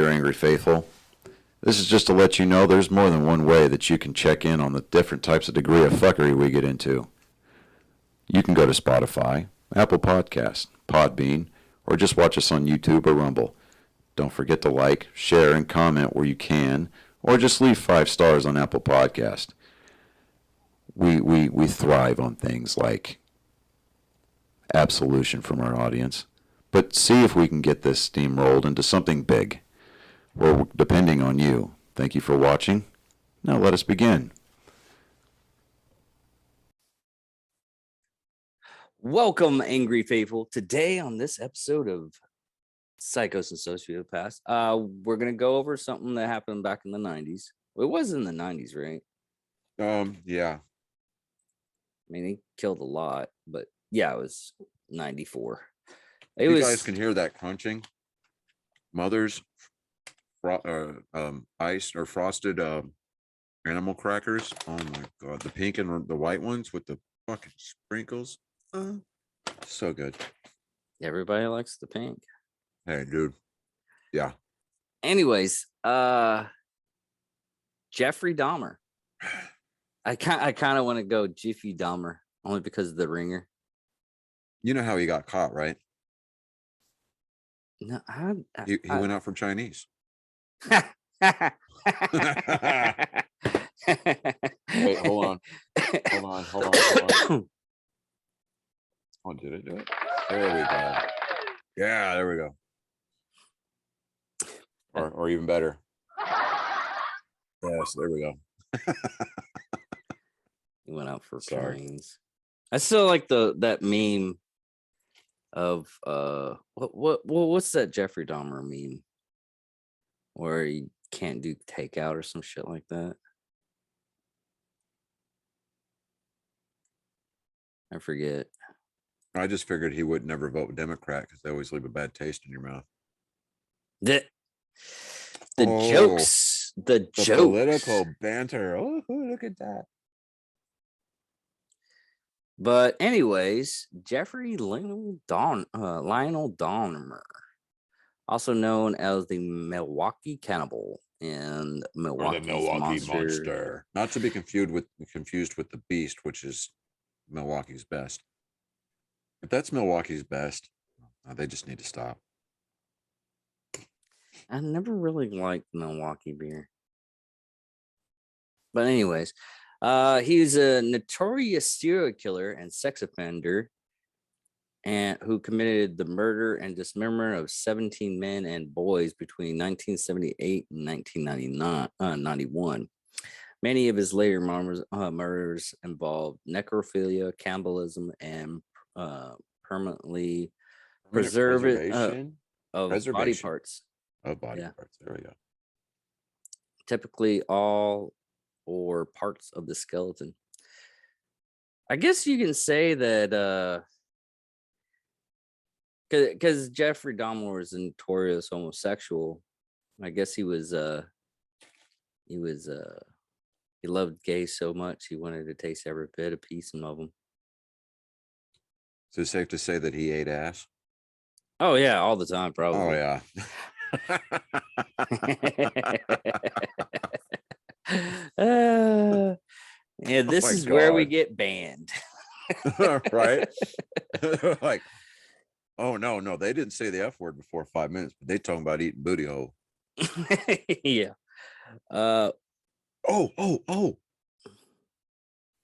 there, Angry Faithful. This is just to let you know there's more than one way that you can check in on the different types of degree of fuckery we get into. You can go to Spotify, Apple Podcasts, Podbean, or just watch us on YouTube or Rumble. Don't forget to like, share, and comment where you can, or just leave 5 stars on Apple Podcast. We thrive on things like absolution from our audience, but see if we can get this steamrolled into something big. We're depending on you. Thank you for watching. Now let us begin. Welcome, Angry Faithful. Today on this episode of Psychos and Sociopaths, we're going to go over something that happened back in the 90s. Well, it was in the 90s, right? Yeah. I mean, he killed a lot, but yeah, it was 94. You guys can hear that crunching. Mother's iced or frosted animal crackers. Oh my god, the pink and the white ones with the fucking sprinkles. So good. Everybody likes the pink. Hey, dude. Yeah. Anyways, Jeffrey Dahmer. I kind of want to go Jiffy Dahmer only because of the ringer. You know how he got caught, right? No, He went out for Chinese. Wait, hold on. Oh, did it do it? There we go. Yeah, there we go. Or even better. Yes, there we go. He went out for Chinese. I still like that meme of what's that Jeffrey Dahmer meme where he can't do takeout or some shit like that. I forget. I just figured he would never vote Democrat because they always leave a bad taste in your mouth. The jokes, the jokes. Political banter. Oh, look at that. But anyways, Jeffrey Lionel Dahmer, also known as the Milwaukee Cannibal and Milwaukee's Monster. Not to be confused with the Beast, which is Milwaukee's best. If that's Milwaukee's best, they just need to stop. I never really liked Milwaukee beer. But anyways, he's a notorious serial killer and sex offender and who committed the murder and dismemberment of 17 men and boys between 1978 and 1991. Many of his later murders involved necrophilia, cannibalism, and permanently preservation of body parts. There we go. Typically all or parts of the skeleton. I guess you can say that because Jeffrey Dahmer was a notorious homosexual. I guess he loved gays so much he wanted to taste every bit of piece of them. So it's safe to say that he ate ass? Oh yeah, all the time, probably. Oh yeah. Yeah, this is God. Where we get banned. Right? Like, oh no, they didn't say the F word before 5 minutes, but they talking about eating booty hole. Yeah. Oh.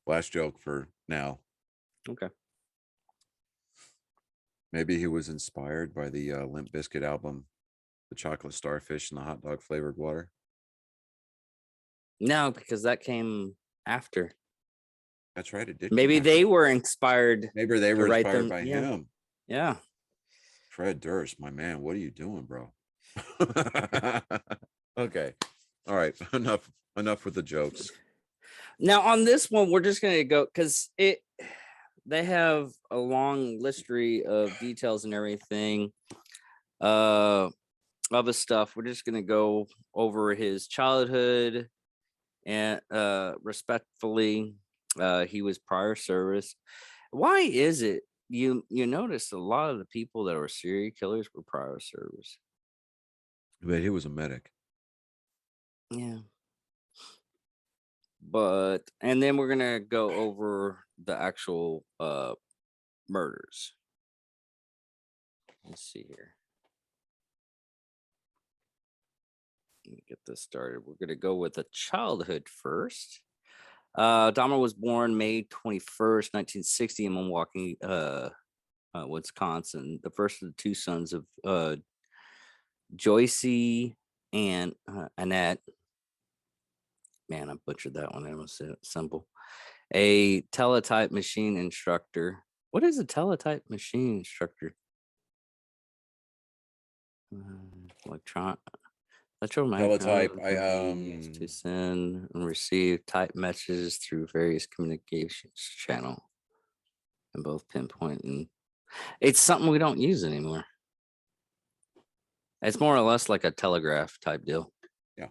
Last joke for now. Okay. Maybe he was inspired by the Limp Bizkit album, The Chocolate Starfish and the Hot Dog Flavored Water. No, because that came after. That's right. It did. Maybe they were inspired. Maybe they were inspired by him. Yeah. Fred Durst, my man, what are you doing, bro? Okay. All right. Enough with the jokes. Now on this one, we're just gonna go because they have a long history of details and everything. Of his stuff. We're just gonna go over his childhood and respectfully. He was prior service. Why is it you notice a lot of the people that were serial killers were prior service? But he was a medic. Yeah. And then we're gonna go over the actual murders. Let's see here. Let me get this started. We're gonna go with the childhood first. Dahmer was born May 21st, 1960 in Milwaukee, Wisconsin, the first of the two sons of Joyce and Annette. Man, I butchered that one. It was simple. A teletype machine instructor. What is a teletype machine instructor? Electron. Teletype. Used to send and receive type messages through various communications channel, and both pinpoint and it's something we don't use anymore. It's more or less like a telegraph type deal. Yeah. Of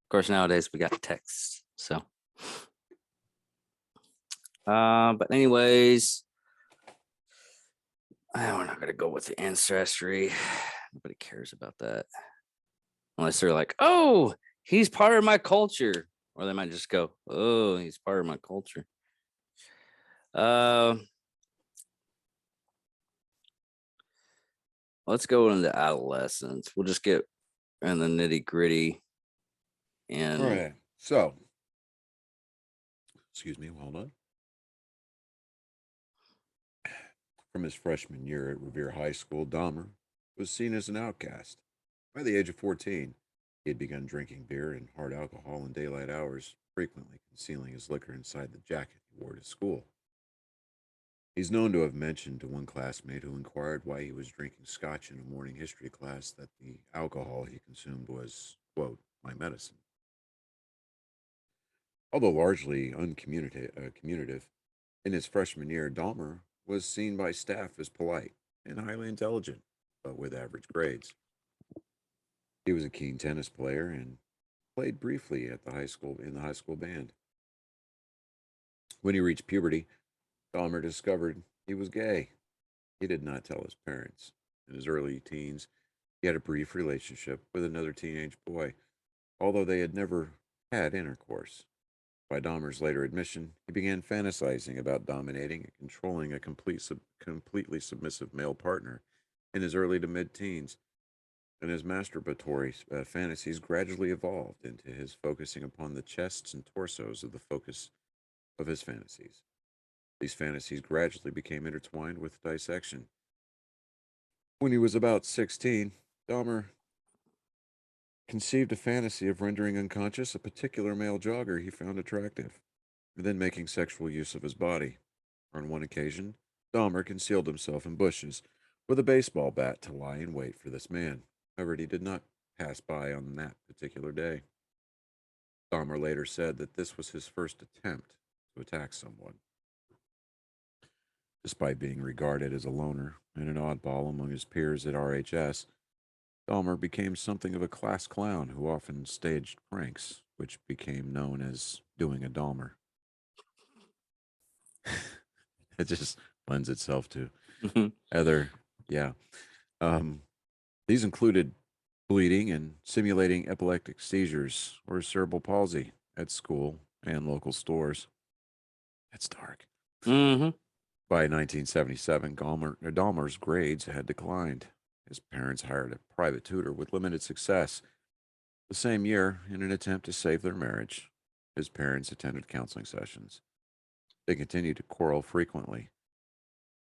course, nowadays we got text. So, but anyways, we're not gonna go with the ancestry. Nobody cares about that unless they're like, "Oh, he's part of my culture," or they might just go, "Oh, he's part of my culture." Let's go into adolescence. We'll just get in the nitty gritty. And All right. So, excuse me, hold on. From his freshman year at Revere High School, Dahmer was seen as an outcast. By the age of 14, he had begun drinking beer and hard alcohol in daylight hours, frequently concealing his liquor inside the jacket he wore to school. He's known to have mentioned to one classmate who inquired why he was drinking scotch in a morning history class that the alcohol he consumed was, quote, my medicine. Although largely uncommunicative, in his freshman year, Dahmer was seen by staff as polite and highly intelligent, but with average grades. He was a keen tennis player and played briefly at the high school in the high school band. When he reached puberty, Dahmer discovered he was gay. He did not tell his parents. In his early teens, he had a brief relationship with another teenage boy, although they had never had intercourse. By Dahmer's later admission, he began fantasizing about dominating and controlling a completely submissive male partner in his early to mid teens, and his masturbatory fantasies gradually evolved into his focusing upon the chests and torsos of the focus of his fantasies. These fantasies gradually became intertwined with dissection. When he was about 16, Dahmer conceived a fantasy of rendering unconscious a particular male jogger he found attractive, and then making sexual use of his body. On one occasion, Dahmer concealed himself in bushes with a baseball bat to lie in wait for this man. However, he did not pass by on that particular day. Dahmer later said that this was his first attempt to attack someone. Despite being regarded as a loner and an oddball among his peers at RHS, Dahmer became something of a class clown who often staged pranks, which became known as doing a Dahmer. It just lends itself to other, yeah. Um, these included bleeding and simulating epileptic seizures or cerebral palsy at school and local stores. It's dark. mm-hmm. By 1977, Dahmer's grades had declined. His parents hired a private tutor with limited success. The same year, in an attempt to save their marriage, his parents attended counseling sessions. They continued to quarrel frequently.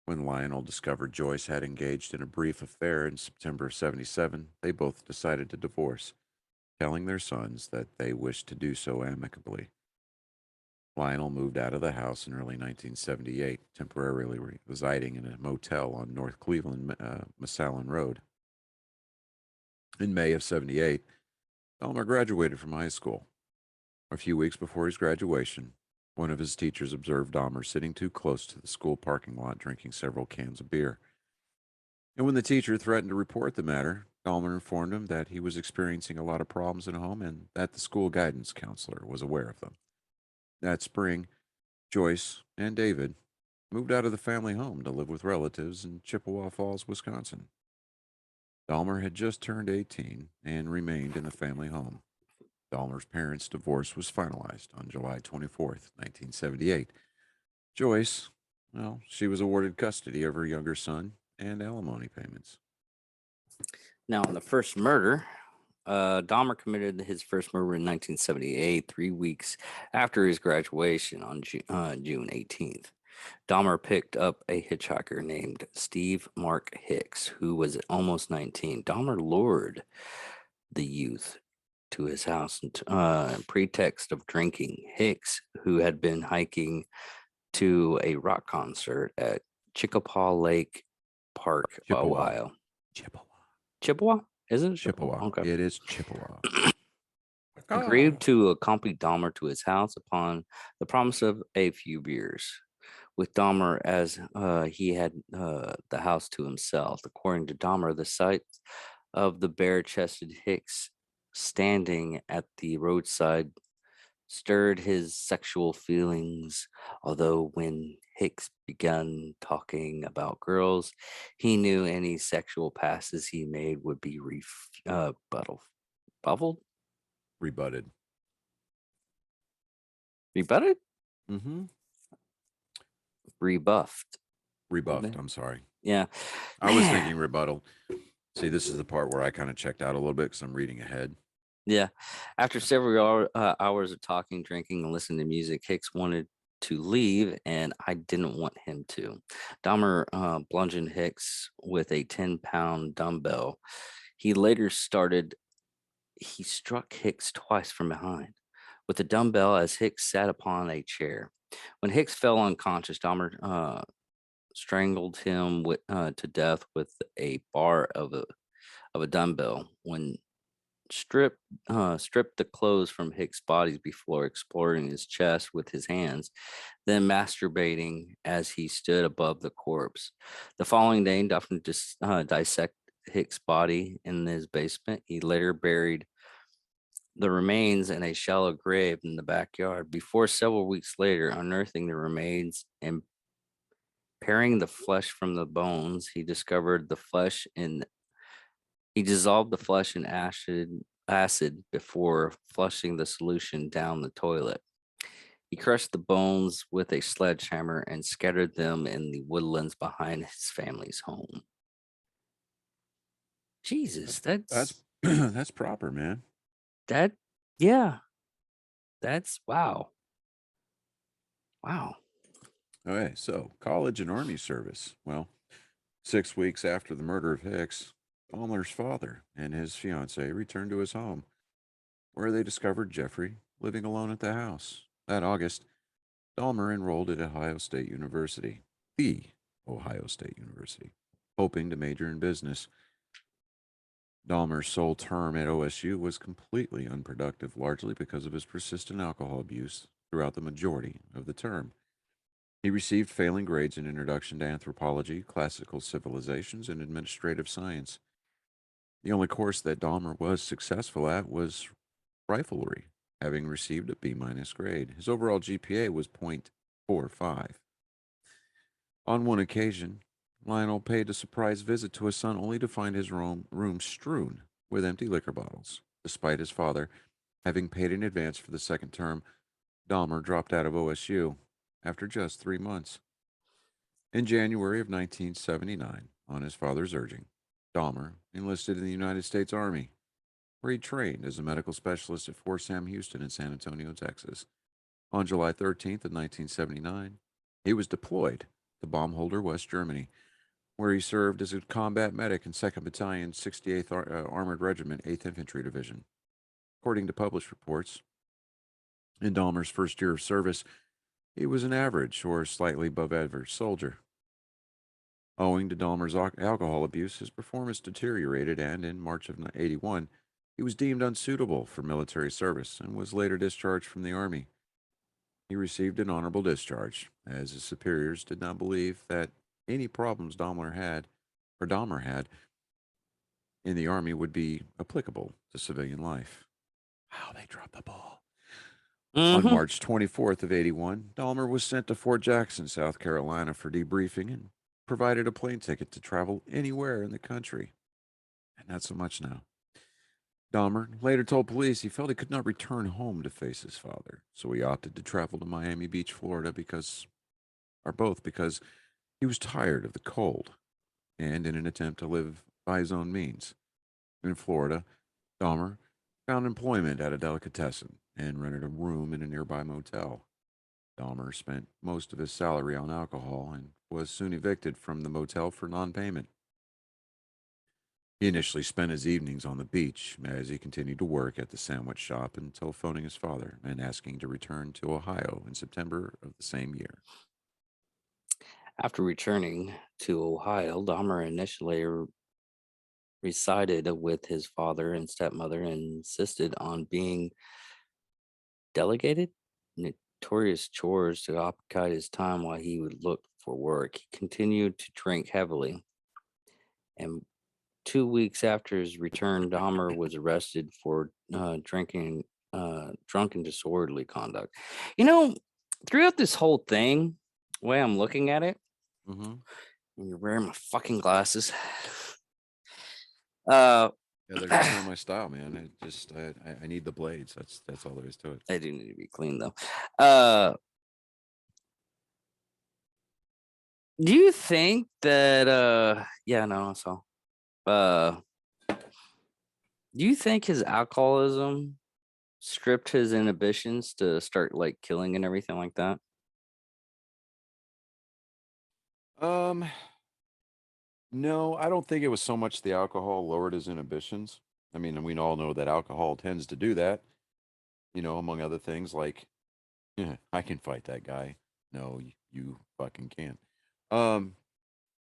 When Lionel discovered Joyce had engaged in a brief affair in September of 77, they both decided to divorce, telling their sons that they wished to do so amicably. Lionel moved out of the house in early 1978, temporarily residing in a motel on North Cleveland, Massillon Road. In May of 78, Dahmer graduated from high school. A few weeks before his graduation, one of his teachers observed Dahmer sitting too close to the school parking lot drinking several cans of beer. And when the teacher threatened to report the matter, Dahmer informed him that he was experiencing a lot of problems at home and that the school guidance counselor was aware of them. That spring, Joyce and David moved out of the family home to live with relatives in Chippewa Falls, Wisconsin. Dahmer had just turned 18 and remained in the family home. Dahmer's parents' divorce was finalized on July 24th, 1978. Joyce, well, she was awarded custody of her younger son and alimony payments. Now, on the first murder, Dahmer committed his first murder in 1978, 3 weeks after his graduation on June 18th. Dahmer picked up a hitchhiker named Steve Mark Hicks, who was almost 19. Dahmer lured the youth to his house on pretext of drinking. Hicks, who had been hiking to a rock concert at Chickapaw Lake Park, Chippewa. Ohio. Chippewa. Chippewa? Isn't it Chippewa. Okay. It is Chippewa. Agreed to accompany Dahmer to his house upon the promise of a few beers. With Dahmer as he had the house to himself. According to Dahmer, the sight of the bare-chested Hicks standing at the roadside stirred his sexual feelings, although when Hicks began talking about girls, he knew any sexual passes he made would be buffled, Rebutted. rebutted, Mm-hmm. rebuffed. Rebuffed. I'm sorry. Yeah, I was Man. thinking rebuttal. See, this is the part where I kind of checked out a little bit because I'm reading ahead. Yeah. After several hours of talking, drinking, and listening to music, Hicks wanted to leave, and I didn't want him to. Dahmer bludgeoned Hicks with a 10-pound dumbbell. He later he struck Hicks twice from behind with the dumbbell as Hicks sat upon a chair. When Hicks fell unconscious, Dahmer strangled him to death with a bar of a dumbbell. When stripped the clothes from Hicks' body before exploring his chest with his hands, then masturbating as he stood above the corpse. The following day, Duffner dissected Hicks' body in his basement. He later buried the remains in a shallow grave in the backyard before several weeks later unearthing the remains and paring the flesh from the bones. He dissolved the flesh in acid before flushing the solution down the toilet. He crushed the bones with a sledgehammer and scattered them in the woodlands behind his family's home. Jesus, That's that's proper, man. Yeah, that's wow. Okay, so college and army service. Well, 6 weeks after the murder of Hicks, Dahmer's father and his fiancee returned to his home, where they discovered Jeffrey living alone at the house. That August, Dahmer enrolled at Ohio State University, the Ohio State University, hoping to major in business. Dahmer's sole term at OSU was completely unproductive, largely because of his persistent alcohol abuse throughout the majority of the term. He received failing grades in Introduction to Anthropology, Classical Civilizations, and Administrative Science. The only course that Dahmer was successful at was riflery, having received a B- grade. His overall GPA was .45. On one occasion, Lionel paid a surprise visit to his son only to find his room strewn with empty liquor bottles. Despite his father having paid in advance for the second term, Dahmer dropped out of OSU after just 3 months. In January of 1979, on his father's urging, Dahmer enlisted in the United States Army, where he trained as a medical specialist at Fort Sam Houston in San Antonio, Texas. On July 13th of 1979, he was deployed to Baumholder, West Germany, where he served as a combat medic in 2nd Battalion, 68th Armored Regiment, 8th Infantry Division. According to published reports, in Dahmer's first year of service, he was an average or slightly above average soldier. Owing to Dahmer's alcohol abuse, his performance deteriorated, and in March of '81, he was deemed unsuitable for military service and was later discharged from the Army. He received an honorable discharge, as his superiors did not believe that any problems Dahmer had in the Army would be applicable to civilian life. Wow, they dropped the ball. On Mm-hmm. March 24th of '81, Dahmer was sent to Fort Jackson, South Carolina for debriefing and provided a plane ticket to travel anywhere in the country. and not so much now. Dahmer later told police he felt he could not return home to face his father, so he opted to travel to Miami Beach, Florida, because he was tired of the cold, and in an attempt to live by his own means. In Florida, Dahmer found employment at a delicatessen and rented a room in a nearby motel. Dahmer spent most of his salary on alcohol and was soon evicted from the motel for non payment. He initially spent his evenings on the beach as he continued to work at the sandwich shop until phoning his father and asking to return to Ohio in September of the same year. After returning to Ohio, Dahmer initially resided with his father and stepmother and insisted on being delegated notorious chores to occupy his time while he would look for work. He continued to drink heavily, and 2 weeks after his return, Dahmer was arrested for drinking, drunken disorderly conduct. You know, throughout this whole thing, the way I'm looking at it, Mm-hmm. and you're wearing my fucking glasses. Uh, Yeah, they're just not my style, man. I need the blades. That's all there is to it. they do need to be clean though. Uh, do you think that? Yeah, no, so. Uh, do you think his alcoholism stripped his inhibitions to start like killing and everything like that? Um, no, I don't think it was so much the alcohol lowered his inhibitions. I mean, we all know that alcohol tends to do that, among other things like, yeah, I can fight that guy. No, you fucking can't. Um,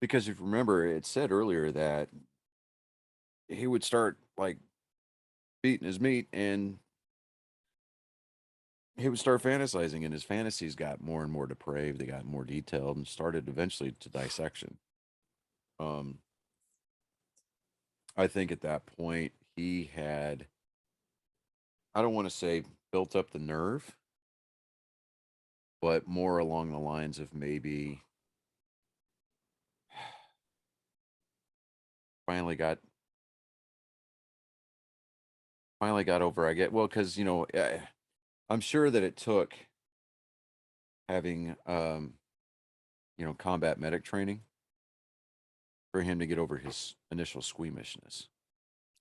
because if you remember, it said earlier that he would start like beating his meat and he would start fantasizing, and his fantasies got more and more depraved. They got more detailed and started eventually to dissection. Um, I think at that point he had, I don't want to say built up the nerve, but more along the lines of maybe finally got over. I get well because I'm sure that it took having combat medic training for him to get over his initial squeamishness.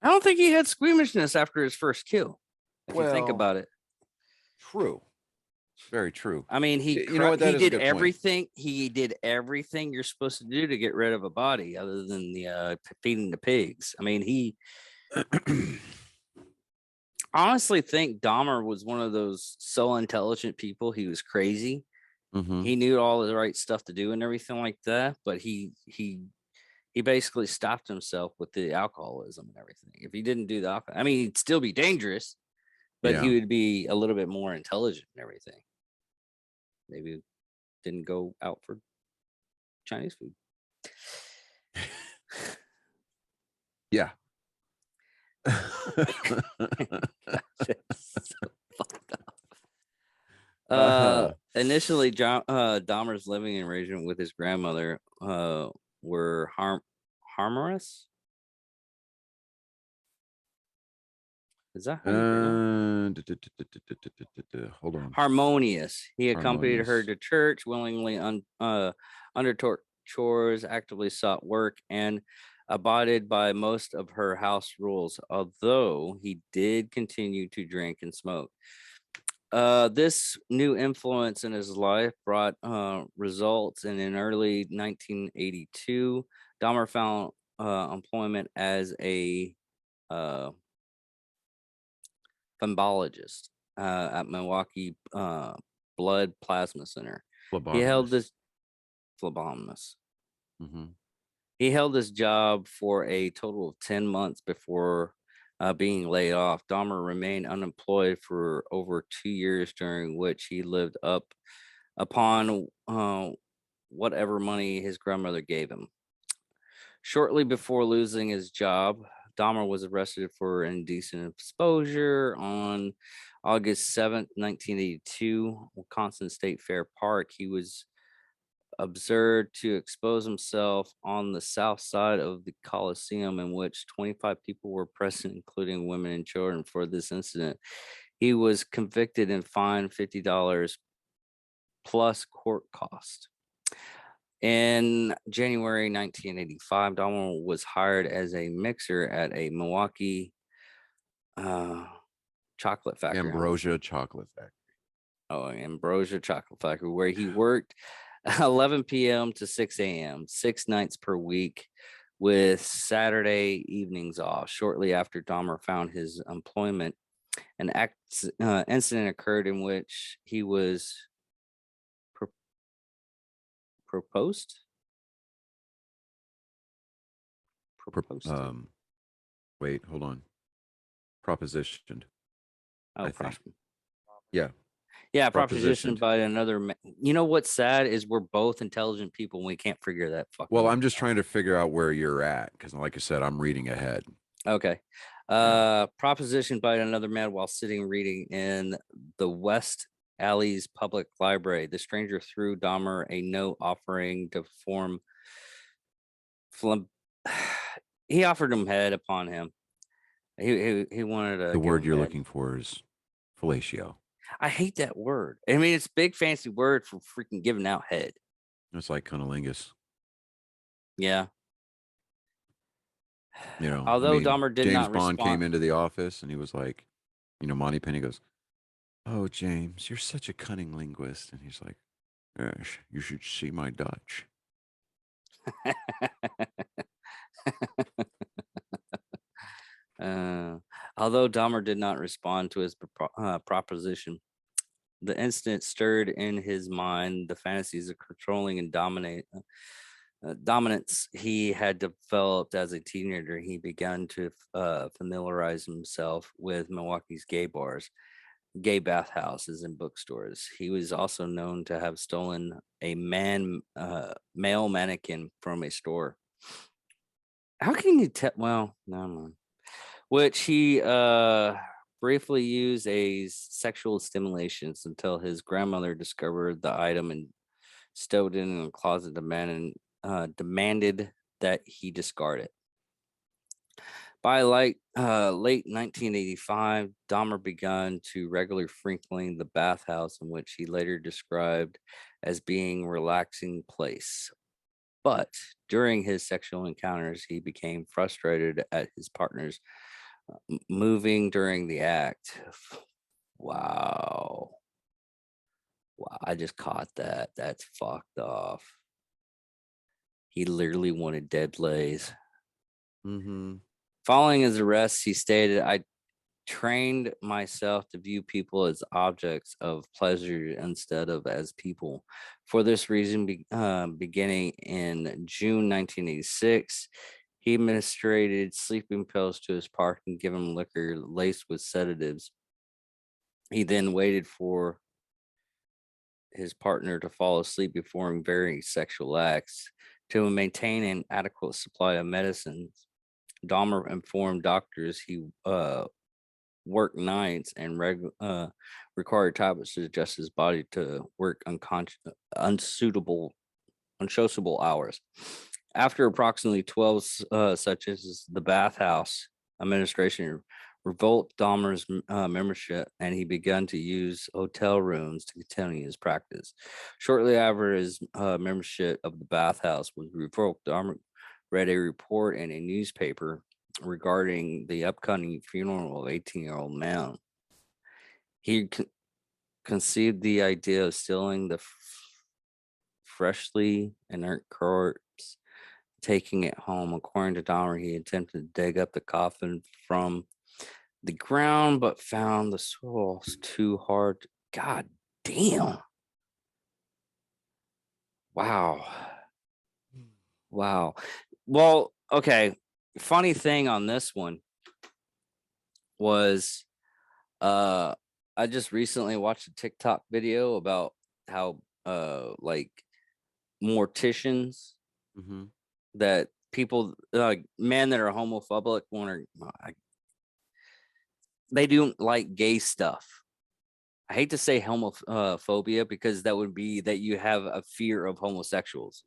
I don't think he had squeamishness after his first kill. If you think Well, about it, true, very true. I mean, You know what? That he is a did good point. everything. He did everything you're supposed to do to get rid of a body, other than the feeding the pigs. I mean, he honestly think Dahmer was one of those so intelligent people. He was crazy. Mm-hmm. He knew all the right stuff to do and everything like that, but he basically stopped himself with the alcoholism and everything. If he didn't do the alcohol, I mean, he'd still be dangerous, but he Yeah. would be a little bit more intelligent and everything. Maybe didn't go out for Chinese food. Yeah. So fucked up. Uh-huh. Initially, Dahmer's living arrangement with his grandmother were harmonious. Is that how you pronounce Hold on. harmonious? He accompanied her Harmonious. to church, willingly undertook chores, actively sought work, and abided by most of her house rules, although he did continue to drink and smoke. This new influence in his life brought results, and in early 1982, Dahmer found employment as a uh, phlebotomist at Milwaukee Blood Plasma Center. He held Phlebotomist. this phlebotomist. Mm-hmm. He held this job for a total of 10 months before being laid off. Dahmer remained unemployed for over 2 years, during which he lived up upon whatever money his grandmother gave him. Shortly before losing his job, Dahmer was arrested for indecent exposure on August 7th, 1982, Wisconsin State Fair Park. He was observed to expose himself on the south side of the Coliseum, in which 25 people were present, including women and children. For this incident, he was convicted and fined $50 plus court cost. In January 1985, Dahmer was hired as a mixer at a Milwaukee chocolate factory. Ambrosia Chocolate Factory. Oh, Ambrosia Chocolate Factory, where he worked 11 p.m. to 6 a.m., 6 nights per week, with Saturday evenings off. Shortly after Dahmer found his employment, an incident occurred in which he was proposed. Wait, hold on. Propositioned. Oh, I think. Yeah, propositioned Propositioned. by another. You know what's sad is we're both intelligent people and we can't figure that fucking. Well, name I'm just out. trying to figure out where you're at because, like I said, I'm reading ahead. Okay. Propositioned by another man while sitting reading in the West Alley's public library. The stranger threw Dahmer a note offering to form. He offered him head upon him. He wanted to. The word you're head. looking for is fellatio. I hate that word. I mean, it's a big fancy word for freaking giving out head. It's like cunnilingus. Yeah. You know, Although I mean, Dahmer did James not Bond respond. came into the office and he was like, Monty Penny goes, "Oh, James, you're such a cunning linguist," and he's like, "Yes, you should see my Dutch." Although Dahmer did not respond to his proposition, the incident stirred in his mind the fantasies of controlling and dominance he had developed as a teenager. He began to familiarize himself with Milwaukee's gay bars, gay bathhouses, and bookstores. He was also known to have stolen a male mannequin from a store. How can you tell? Well, no. Which he briefly used as sexual stimulations until his grandmother discovered the item and stowed it in a closet, demanded that he discard it. By late 1985, Dahmer began to regularly frequent the bathhouse, in which he later described as being a relaxing place. But during his sexual encounters, he became frustrated at his partner's moving during the act. Wow. I just caught that. That's fucked off. He literally wanted dead lays. Mm-hmm. Following his arrest, he stated, "I trained myself to view people as objects of pleasure instead of as people. For this reason, beginning in June 1986, he administered sleeping pills to his partner and gave him liquor laced with sedatives. He then waited for his partner to fall asleep before varying sexual acts. To maintain an adequate supply of medicines, Dahmer informed doctors he worked nights and required tablets to adjust his body to work unsociable hours. After approximately 12 such as the bathhouse administration revoked Dahmer's membership, and he began to use hotel rooms to continue his practice. Shortly after his membership of the bathhouse was revoked, Dahmer read a report in a newspaper regarding the upcoming funeral of 18-year-old man. He conceived the idea of stealing the freshly inert corpse, taking it home. According to Dahmer, he attempted to dig up the coffin from the ground, but found the soil too hard. God damn. Wow. Well, okay. Funny thing on this one was I just recently watched a TikTok video about how like morticians Mm-hmm. that people men that are homophobic want to they don't like gay stuff. I hate to say homophobia because that would be that you have a fear of homosexuals,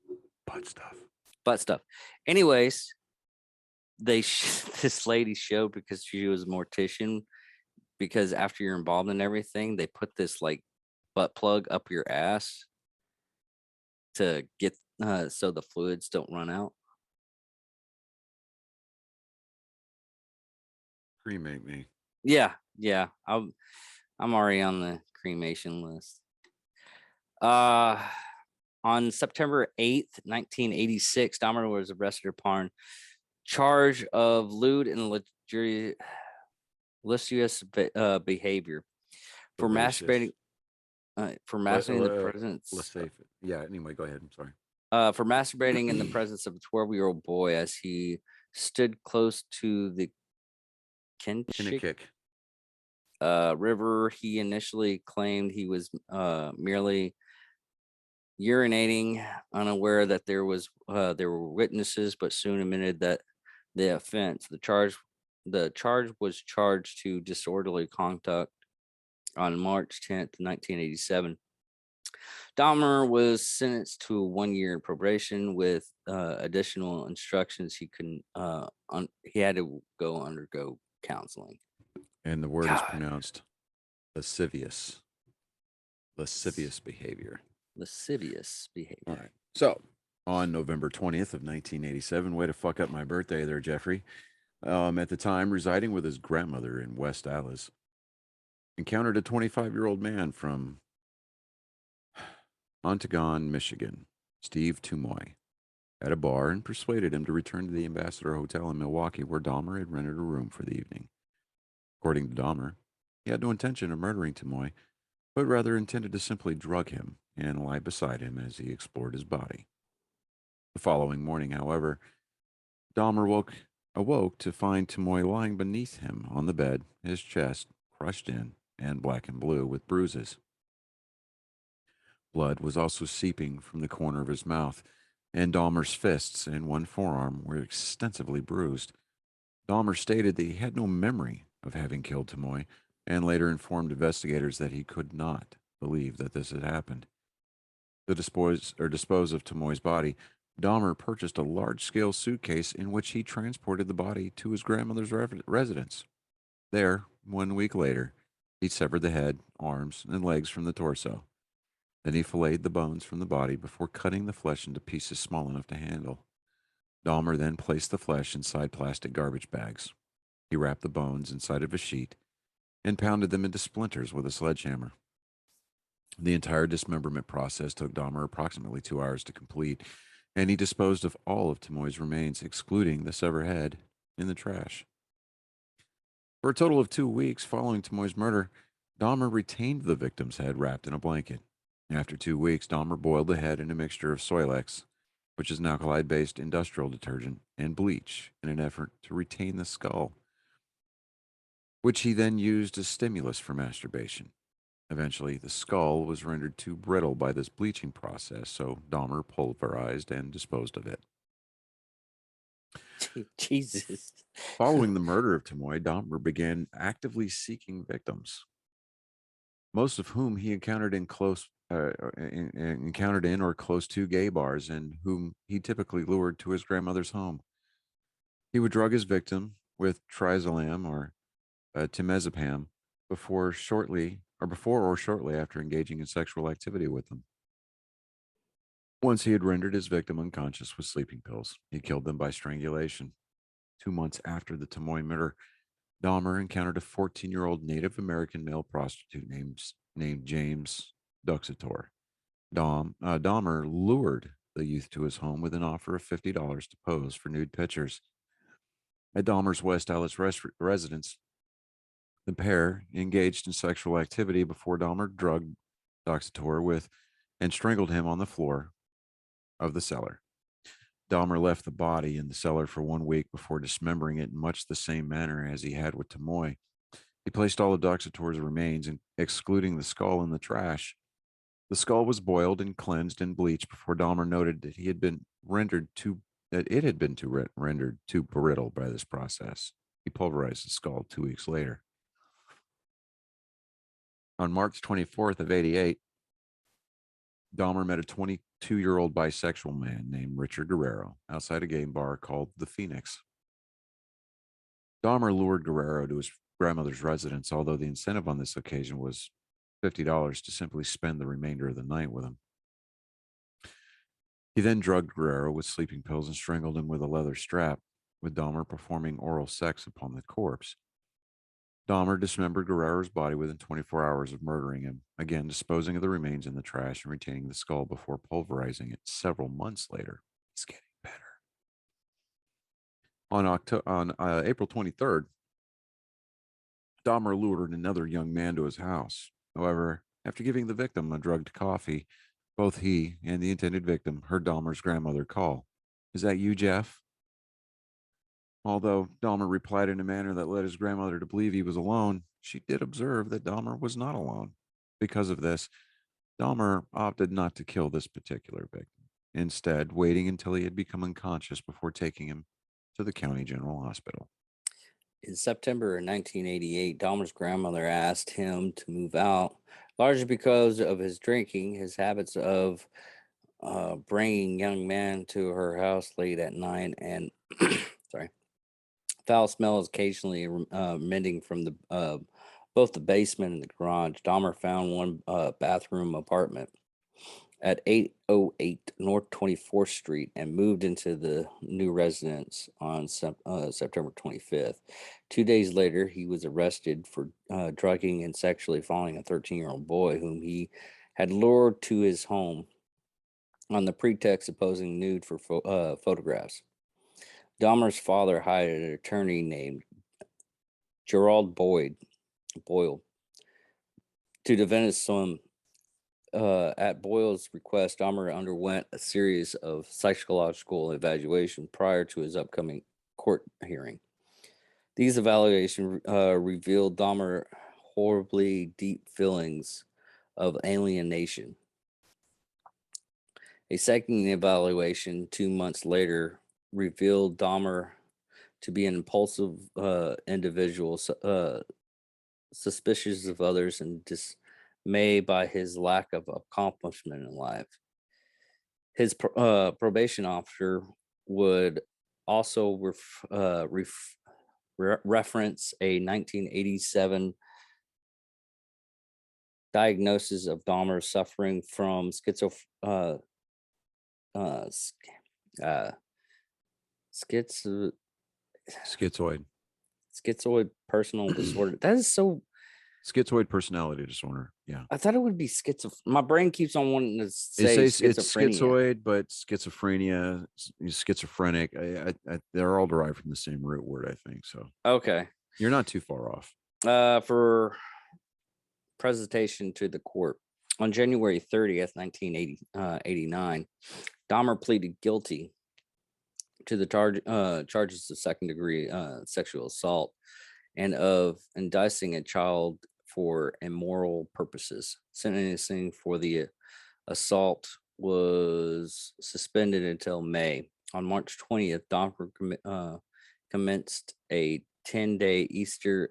Butt stuff. butt stuff. Anyways, this lady showed because she was a mortician, because after you're involved in everything, they put this like butt plug up your ass to get so the fluids don't run out. Cremate me. Yeah, yeah. I'm already on the cremation list. Uh on September 8th, 1986, Dahmer was arrested upon charge of lewd and behavior for Voracious. masturbating in the Let's presence say, yeah. Anyway, go ahead. I'm sorry. for masturbating in the presence of a 12-year-old boy as he stood close to the Kenchik Kinnikick. River. He initially claimed he was merely urinating, unaware that there were witnesses, but soon admitted that the offense. The charge was charged to disorderly conduct on March 10th, 1987. Dahmer was sentenced to 1 year probation with additional instructions he had to undergo counseling. And the word is God, pronounced lascivious. Lascivious behavior. lascivious All behavior. right. So on November 20th of 1987, way to fuck up my birthday there, Jeffrey. At the time, residing with his grandmother in West Allis, encountered a 25-year-old man from Ontogon, Michigan, Steve Tumoy, at a bar and persuaded him to return to the Ambassador Hotel in Milwaukee, where Dahmer had rented a room for the evening. According to Dahmer, he had no intention of murdering Tumoy, but rather intended to simply drug him and lie beside him as he explored his body. The following morning, however, Dahmer awoke to find Tumoy lying beneath him on the bed, his chest crushed in and black and blue with bruises. Blood was also seeping from the corner of his mouth, and Dahmer's fists and one forearm were extensively bruised. Dahmer stated that he had no memory of having killed Tumoy, and later informed investigators that he could not believe that this had happened. To dispose of Tumoy's body, Dahmer purchased a large-scale suitcase in which he transported the body to his grandmother's residence. There, 1 week later, he severed the head, arms, and legs from the torso. Then he filleted the bones from the body before cutting the flesh into pieces small enough to handle. Dahmer then placed the flesh inside plastic garbage bags. He wrapped the bones inside of a sheet and pounded them into splinters with a sledgehammer. The entire dismemberment process took Dahmer approximately 2 hours to complete, and he disposed of all of Tumoy's remains, excluding the severed head, in the trash. For a total of 2 weeks following Tumoy's murder, Dahmer retained the victim's head wrapped in a blanket. After 2 weeks, Dahmer boiled the head in a mixture of Soilex, which is an alkali-based industrial detergent, and bleach in an effort to retain the skull, which he then used as stimulus for masturbation. Eventually, the skull was rendered too brittle by this bleaching process, so Dahmer pulverized and disposed of it. Jesus. Following the murder of Tumoy, Dahmer began actively seeking victims, most of whom he encountered in or close to gay bars, and whom he typically lured to his grandmother's home. He would drug his victim with triazolam or temazepam before or shortly after engaging in sexual activity with them. Once he had rendered his victim unconscious with sleeping pills, he killed them by strangulation. 2 months after the Tumoy murder, Dahmer encountered a 14-year-old Native American male prostitute named James Duxator. Dahmer lured the youth to his home with an offer of $50 to pose for nude pictures. At Dahmer's West Allis residence, the pair engaged in sexual activity before Dahmer drugged Duxator with and strangled him on the floor of the cellar. Dahmer left the body in the cellar for 1 week before dismembering it in much the same manner as he had with Tumoy. He placed all of Duxator's remains, excluding the skull, in the trash. The skull was boiled and cleansed in bleach before Dahmer noted that it had been rendered too brittle by this process. He pulverized the skull 2 weeks later. On March 24th of 88, Dahmer met a 22-year-old bisexual man named Richard Guerrero outside a gay bar called the Phoenix. Dahmer lured Guerrero to his grandmother's residence, although the incentive on this occasion was $50 to simply spend the remainder of the night with him. He then drugged Guerrero with sleeping pills and strangled him with a leather strap, with Dahmer performing oral sex upon the corpse. Dahmer dismembered Guerrero's body within 24 hours of murdering him, again disposing of the remains in the trash and retaining the skull before pulverizing it several months later. It's getting better. On April 23rd, Dahmer lured another young man to his house. However, after giving the victim a drugged coffee, both he and the intended victim heard Dahmer's grandmother call. "Is that you, Jeff?" Although Dahmer replied in a manner that led his grandmother to believe he was alone, she did observe that Dahmer was not alone. Because of this, Dahmer opted not to kill this particular victim, instead waiting until he had become unconscious before taking him to the county general hospital. In September 1988, Dahmer's grandmother asked him to move out, largely because of his drinking, his habits of bringing young men to her house late at night, and sorry, foul smells occasionally emitting from the both the basement and the garage. Dahmer found one bathroom apartment at 808 North 24th Street and moved into the new residence on September 25th. 2 days later, he was arrested for drugging and sexually following a 13-year-old boy whom he had lured to his home on the pretext of posing nude for photographs. Dahmer's father hired an attorney named Gerald Boyle to defend his son. At Boyle's request, Dahmer underwent a series of psychological evaluation prior to his upcoming court hearing. These evaluations revealed Dahmer horribly deep feelings of alienation. A second evaluation 2 months later revealed Dahmer to be an impulsive individual, suspicious of others and dismayed by his lack of accomplishment in life. His probation officer would also reference a 1987 diagnosis of Dahmer suffering from uh, schizo- Schizoid. schizoid personal disorder. That is so. Schizoid personality disorder. Yeah. I thought it would be My brain keeps on wanting to It say says it's schizophrenia. schizoid, but schizophrenia, schizophrenic, they're all derived from the same root word, I think. So Okay. you're not too far off. For presentation to the court on January 30th, 1989, Dahmer pleaded guilty to the charges of second-degree sexual assault and of enticing a child for immoral purposes. Sentencing for the assault was suspended until May. On March 20th, Dahmer commenced a 10-day Easter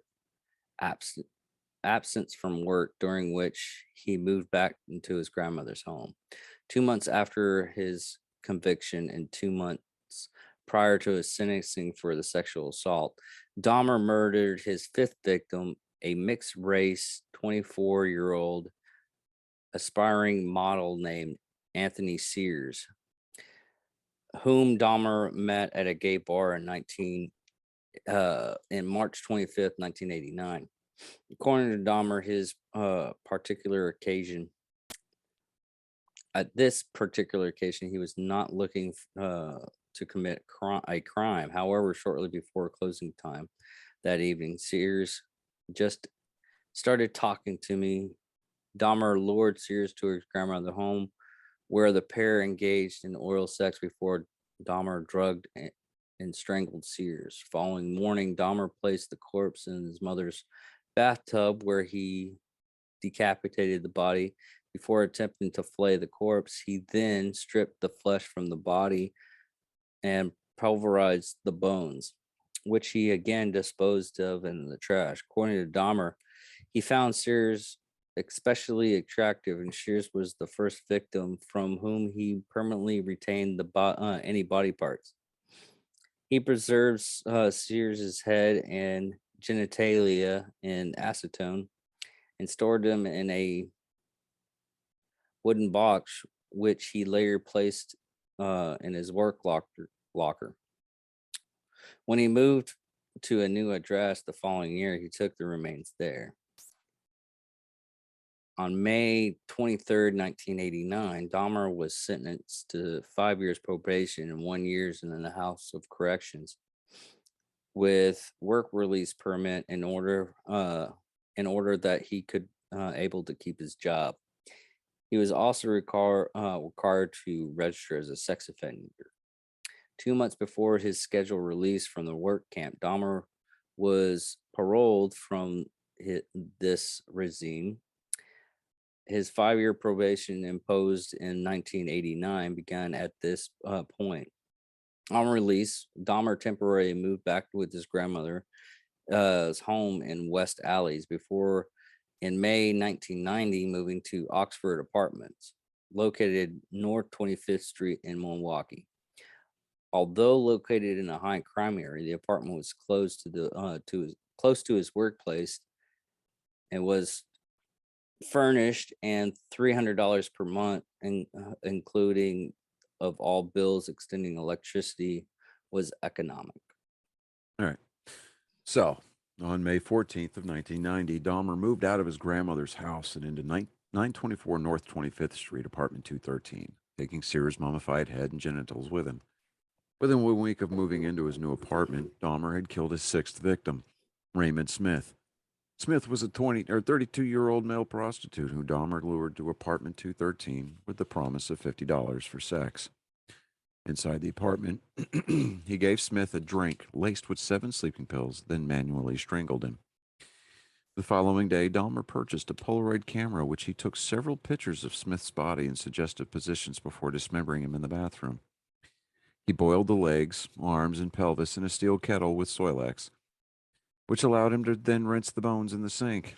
absence from work, during which he moved back into his grandmother's home. 2 months after his conviction and 2 months prior to his sentencing for the sexual assault, Dahmer murdered his fifth victim, a mixed race 24-year-old aspiring model named Anthony Sears, whom Dahmer met at a gay bar in March 25th, 1989. According to Dahmer, his particular occasion, at this particular occasion, he was not looking to commit a crime. However, shortly before closing time that evening, Sears just started talking to me. Dahmer lured Sears to his grandmother's home, where the pair engaged in oral sex before Dahmer drugged and strangled Sears. Following morning, Dahmer placed the corpse in his mother's bathtub, where he decapitated the body. Before attempting to flay the corpse, he then stripped the flesh from the body and pulverized the bones, which he again disposed of in the trash. According to Dahmer, he found Sears especially attractive, and Shears was the first victim from whom he permanently retained any body parts. He preserves Sears's head and genitalia in acetone and stored them in a wooden box, which he later placed in his work locker. When he moved to a new address the following year, he took the remains there. On May 23rd, 1989, Dahmer was sentenced to 5 years probation and 1 year in the House of Corrections with work release permit in order that he could able to keep his job. He was also required to register as a sex offender. 2 months before his scheduled release from the work camp, Dahmer was paroled from this regime. His 5 year probation imposed in 1989 began at this point. On release, Dahmer temporarily moved back with his grandmother's home in West Alleys before, in May 1990, moving to Oxford Apartments, located North 25th Street in Milwaukee. Although located in a high crime area, the apartment was close to his workplace and was furnished and $300 per month, including of all bills extending electricity, was economic. All right. So, on May 14th of 1990, Dahmer moved out of his grandmother's house and into 924 North 25th Street, apartment 213, taking Sears' mummified head and genitals with him. Within 1 week of moving into his new apartment, Dahmer had killed his sixth victim, Raymond Smith. Smith was a 32-year-old male prostitute who Dahmer lured to apartment 213 with the promise of $50 for sex. Inside the apartment, he gave Smith a drink laced with 7 sleeping pills, then manually strangled him. The following day, Dahmer purchased a Polaroid camera, which he took several pictures of Smith's body in suggestive positions before dismembering him in the bathroom. He boiled the legs, arms, and pelvis in a steel kettle with Soilex, which allowed him to then rinse the bones in the sink.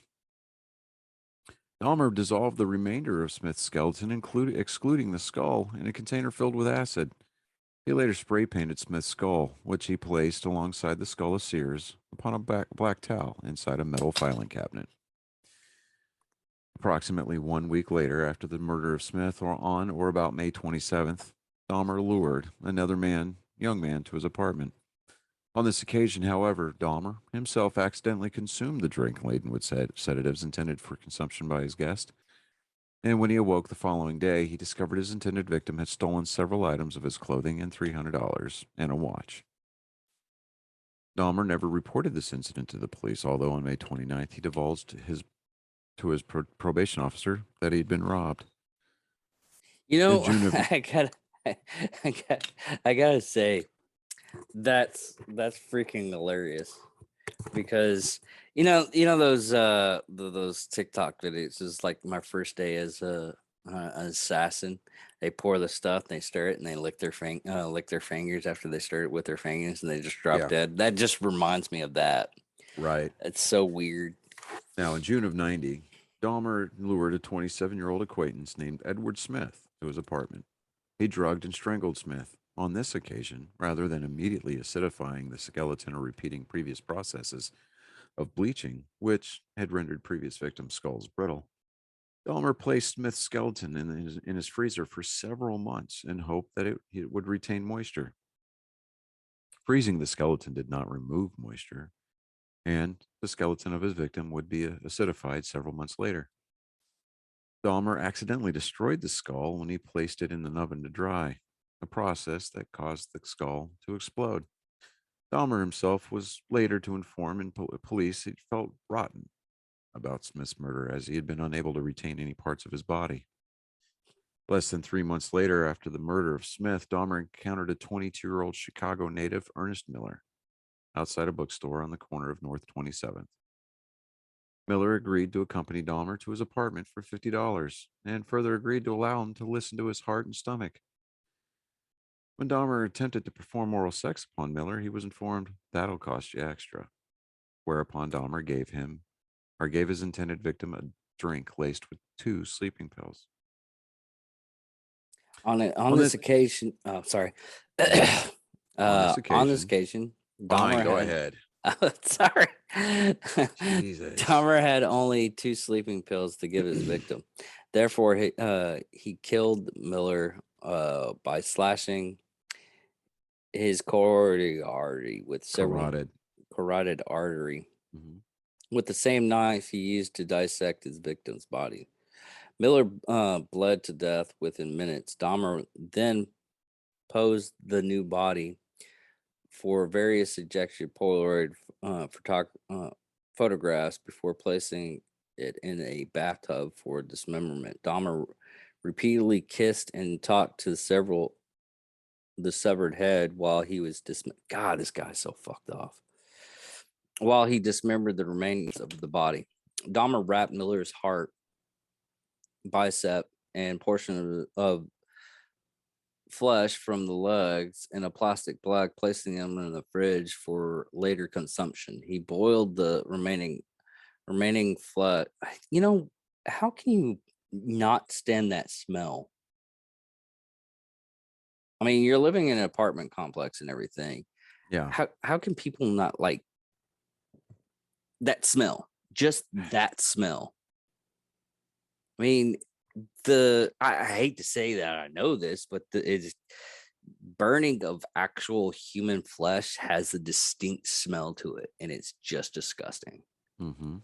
Dahmer dissolved the remainder of Smith's skeleton, excluding the skull, in a container filled with acid. He later spray painted Smith's skull, which he placed alongside the skull of Sears upon a black towel inside a metal filing cabinet. Approximately 1 week later, after the murder of Smith, or on or about May 27th, Dahmer lured another young man, to his apartment. On this occasion, however, Dahmer himself accidentally consumed the drink laden with sedatives intended for consumption by his guest. And when he awoke the following day, he discovered his intended victim had stolen several items of his clothing and $300 and a watch. Dahmer never reported this incident to the police, although on May 29th, he divulged to his probation officer that he'd been robbed. You In know, June of I gotta say, that's freaking hilarious, because those TikTok videos is like my first day as an assassin. They pour the stuff, they stir it, and they lick their fingers after they stir it with their fingers, and they just drop Yeah. dead. That just reminds me of that. Right. It's so weird. Now, in June of 90, Dahmer lured a 27-year-old acquaintance named Edward Smith to his apartment. He drugged and strangled Smith. On this occasion, rather than immediately acidifying the skeleton or repeating previous processes of bleaching, which had rendered previous victims' skulls brittle, Dahmer placed Smith's skeleton in his freezer for several months in hope that it would retain moisture. Freezing the skeleton did not remove moisture, and the skeleton of his victim would be acidified several months later. Dahmer accidentally destroyed the skull when he placed it in an oven to dry, a process that caused the skull to explode. Dahmer himself was later to inform police he felt rotten about Smith's murder, as he had been unable to retain any parts of his body. Less than 3 months later, after the murder of Smith, Dahmer encountered a 22-year-old Chicago native, Ernest Miller, outside a bookstore on the corner of North 27th. Miller agreed to accompany Dahmer to his apartment for $50 and further agreed to allow him to listen to his heart and stomach. When Dahmer attempted to perform oral sex upon Miller, he was informed, "That'll cost you extra." Whereupon Dahmer gave his intended victim a drink laced with 2 sleeping pills. On On this this occasion, oh, sorry. on this On this occasion, occasion, fine, Dahmer go had. ahead. Oh, sorry. Jesus. Dahmer had only 2 sleeping pills to give his victim. Therefore, he killed Miller by slashing his carotid artery with several Carotid. carotid artery Mhm. with the same knife he used to dissect his victim's body. Miller bled to death within minutes. Dahmer then posed the new body for various suggested Polaroid photographs before placing it in a bathtub for dismemberment. Dahmer repeatedly kissed and talked to the severed head while he was God, this guy's so fucked off. While he dismembered the remains of the body, Dahmer wrapped Miller's heart, bicep, and portion of flesh from the legs in a plastic bag, placing them in the fridge for later consumption. He boiled the remaining flesh. You know, how can you not stand that smell? I mean, you're living in an apartment complex and everything. Yeah. How can people not like that smell? Just that smell. I mean, I hate to say that I know this, but it's burning of actual human flesh has a distinct smell to it, and it's just disgusting. Mhm.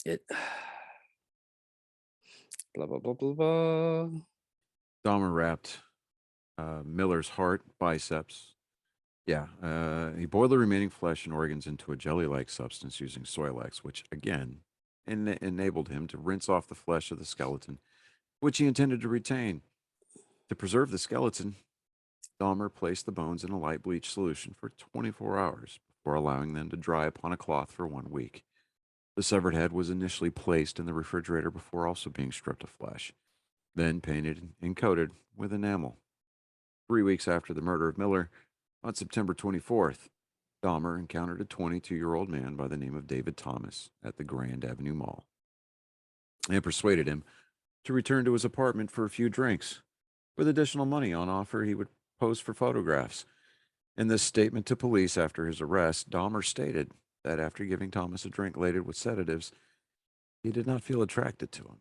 It blah blah blah blah blah. Dahmer wrapped Miller's heart, biceps. Yeah. He boiled the remaining flesh and organs into a jelly-like substance using Soilex, which again enabled him to rinse off the flesh of the skeleton, which he intended to retain. To preserve the skeleton, Dahmer placed the bones in a light bleach solution for 24 hours before allowing them to dry upon a cloth for 1 week. The severed head was initially placed in the refrigerator before also being stripped of flesh, then painted and coated with enamel. 3 weeks after the murder of Miller, on September 24th, Dahmer encountered a 22-year-old man by the name of David Thomas at the Grand Avenue Mall and persuaded him to return to his apartment for a few drinks. With additional money on offer, he would pose for photographs. In this statement to police after his arrest, Dahmer stated that after giving Thomas a drink loaded with sedatives, he did not feel attracted to him,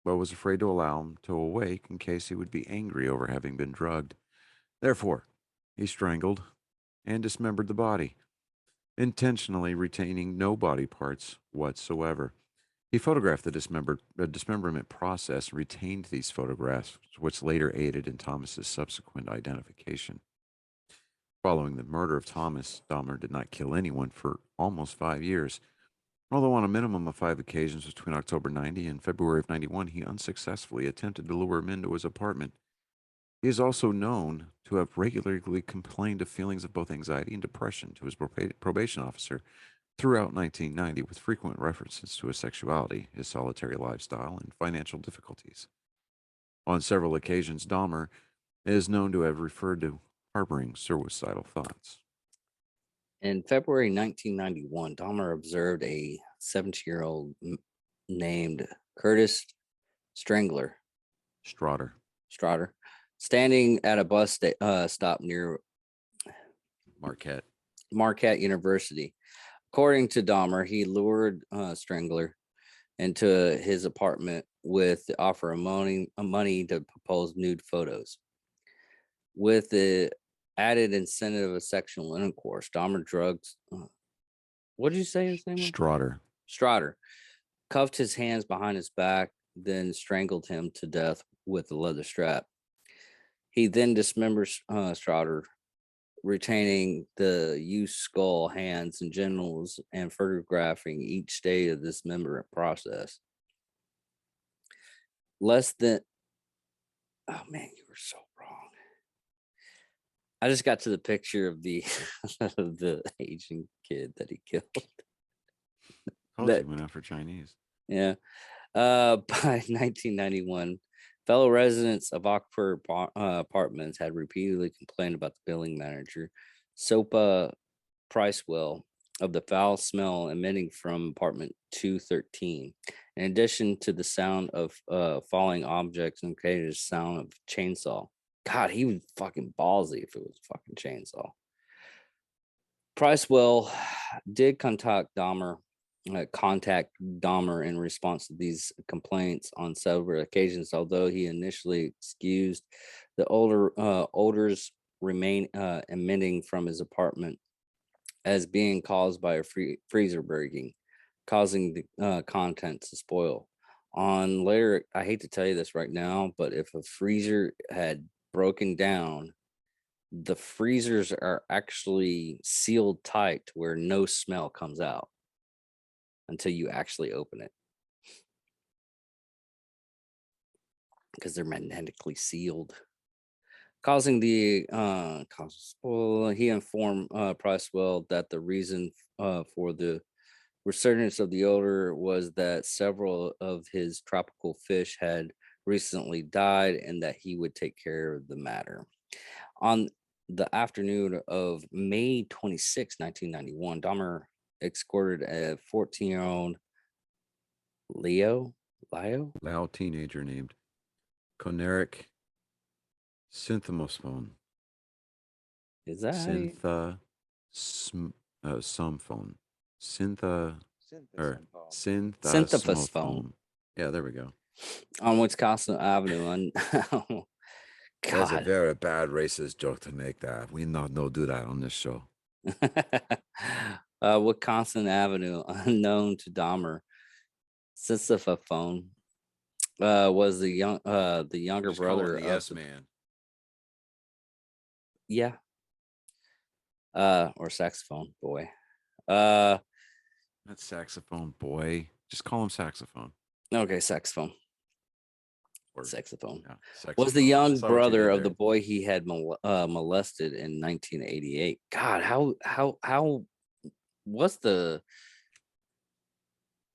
but was afraid to allow him to awake in case he would be angry over having been drugged. Therefore, he strangled and dismembered the body, intentionally retaining no body parts whatsoever. He photographed the dismemberment process and retained these photographs, which later aided in Thomas's subsequent identification. Following the murder of Thomas, Dahmer did not kill anyone for almost 5 years. Although on a minimum of 5 occasions between October 90 and February of 91, he unsuccessfully attempted to lure him into his apartment. He is also known to have regularly complained of feelings of both anxiety and depression to his probation officer throughout 1990, with frequent references to his sexuality, his solitary lifestyle, and financial difficulties. On several occasions, Dahmer is known to have referred to harboring suicidal thoughts. In February 1991, Dahmer observed a 17-year-old named Curtis Strangler Strotter. Strotter standing at a bus stop near Marquette. Marquette University. According to Dahmer, he lured Strangler into his apartment with the offer of money to propose nude photos. With the added incentive of sexual intercourse, Dahmer drugs. What did you say his name was? Strotter. Strotter cuffed his hands behind his back, then strangled him to death with a leather strap. He then dismembered Strotter, retaining the used skull, hands, and genitals, and photographing each stage of this dismemberment process. Less than, oh man, you were so wrong. I just got to the picture of the of the Asian kid that he killed. Told That you went out for Chinese. yeah. By 1991, fellow residents of Oxford apartments had repeatedly complained about the billing manager, Sopa Pricewell, of the foul smell emitting from apartment 213. In addition to the sound of falling objects and occasional sound of chainsaw. God, he was fucking ballsy if it was a fucking chainsaw. Pricewell did contact Dahmer in response to these complaints on several occasions, although he initially excused the odors remain emitting from his apartment as being caused by a freezer breaking, causing the contents to spoil. On later, I hate to tell you this right now, but if a freezer had broken down, the freezers are actually sealed tight to where no smell comes out until you actually open it because they're magnetically sealed, causing the spoil. He informed Pricewell that the reason for the resurgence of the odor was that several of his tropical fish had recently died and that he would take care of the matter. On the afternoon of May 26, 1991, Dahmer escorted a 14-year-old Leo Lao teenager named Coneric Synthemosphone. Is that how you? Somphone. Syntha or Synthephus phone Synthasmophone. Yeah, there we go. on Wisconsin Avenue. On That's a God, very bad racist joke to make that. We not no do that on this show. Wisconsin Avenue, unknown to Dahmer. Sisyphophone was the younger Just call brother him the of Yes Man. yeah, or saxophone boy. Uh, That's saxophone boy. Just call him saxophone. okay, saxophone. Or Saxophone yeah, was the saxophone. young Saw what you brother did of the there. boy he had molested in 1988. God, how what's the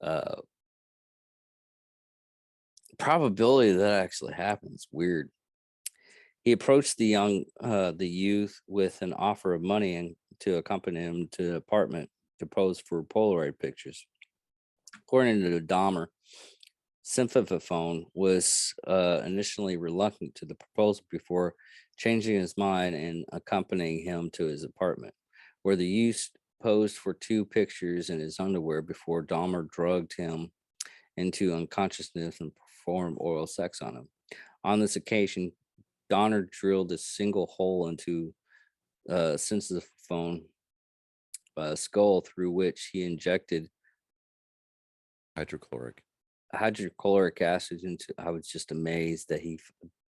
uh probability that actually happens? Weird. He approached the youth with an offer of money and to accompany him to the apartment to pose for Polaroid pictures. According to Dahmer, Symphophone was initially reluctant to the proposal before changing his mind and accompanying him to his apartment, where the youth posed for 2 pictures in his underwear before Dahmer drugged him into unconsciousness and performed oral sex on him. On this occasion, Donner drilled a single hole into Symphophone skull through which he injected Hydrochloric. hydrochloric acid into. I was just amazed that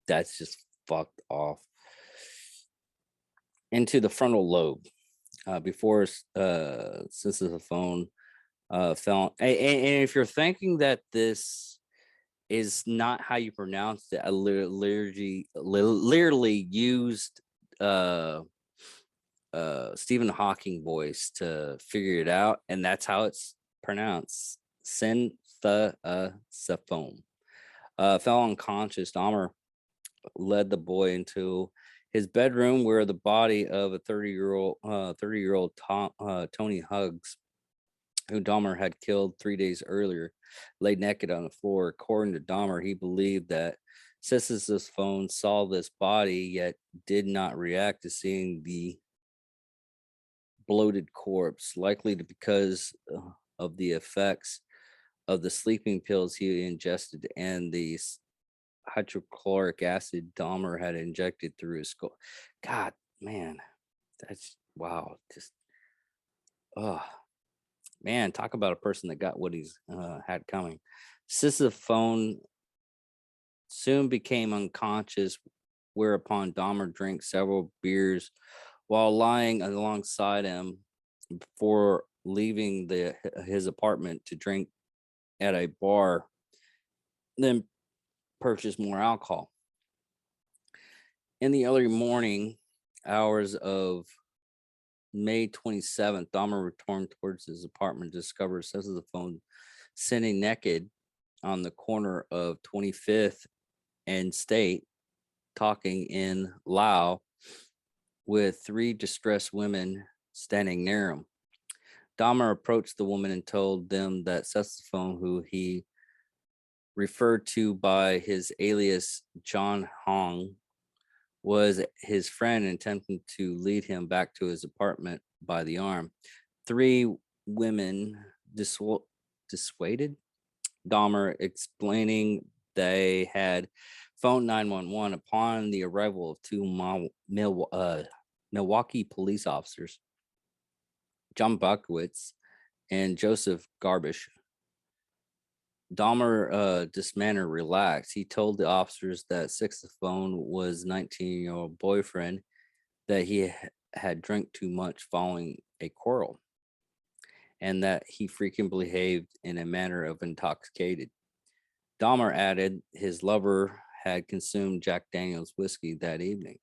that's just fucked off into the frontal lobe before Sisyphophone fell. And if you're thinking that this is not how you pronounce it, I literally used Stephen Hawking voice to figure it out, and that's how it's pronounced. Synthesiphone. Fell unconscious. Dahmer led the boy into his bedroom, where the body of a 30-year-old Tony Huggs, who Dahmer had killed 3 days earlier, lay naked on the floor. According to Dahmer, he believed that Sisyphophone saw this body, yet did not react to seeing the bloated corpse, likely because of the effects of the sleeping pills he ingested and the hydrochloric acid Dahmer had injected through his skull. God, man, that's wow. Just, oh, man, talk about a person that got what he's had coming. Sisyphone soon became unconscious, whereupon Dahmer drank several beers while lying alongside him before leaving his apartment to drink at a bar, then purchase more alcohol. In the early morning hours of May 27th, Dahmer returned towards his apartment to discover Sisyphophone sitting naked on the corner of 25th and State, talking in Lao with 3 distressed women standing near him. Dahmer approached the woman and told them that Sociophs, who he referred to by his alias John Hong, was his friend and attempting to lead him back to his apartment by the arm. Three women dissuaded Dahmer, explaining they had phoned 911 upon the arrival of two Milwaukee police officers, John Buckowitz and Joseph Garbish. Dahmer, this manner relaxed. He told the officers that Saxophone was 19-year-old boyfriend, that he had drank too much following a quarrel, and that he frequently behaved in a manner of intoxicated. Dahmer added his lover had consumed Jack Daniels whiskey that evening.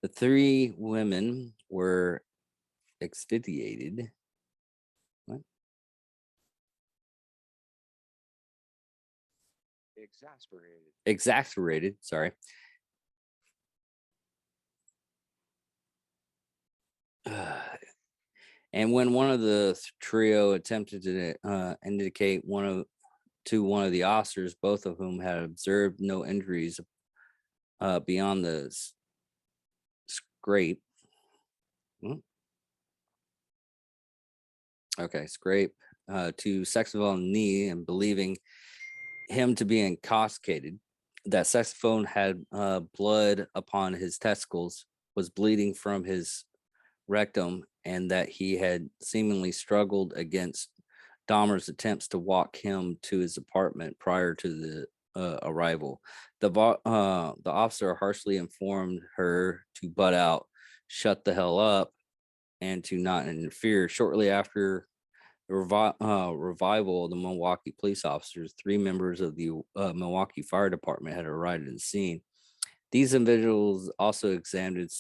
The three women were exfoliated. What? Exasperated, sorry. And when one of the trio attempted to indicate one of the officers, both of whom had observed no injuries beyond the scrape. Scrape to Saxophone knee, and believing him to be intoxicated, that Saxophone had blood upon his testicles, was bleeding from his rectum, and that he had seemingly struggled against Dahmer's attempts to walk him to his apartment prior to the arrival. The officer harshly informed her to butt out, shut the hell up, and to not interfere. Shortly after the revival of the Milwaukee police officers, three members of the Milwaukee Fire Department had arrived at the scene. These individuals also examined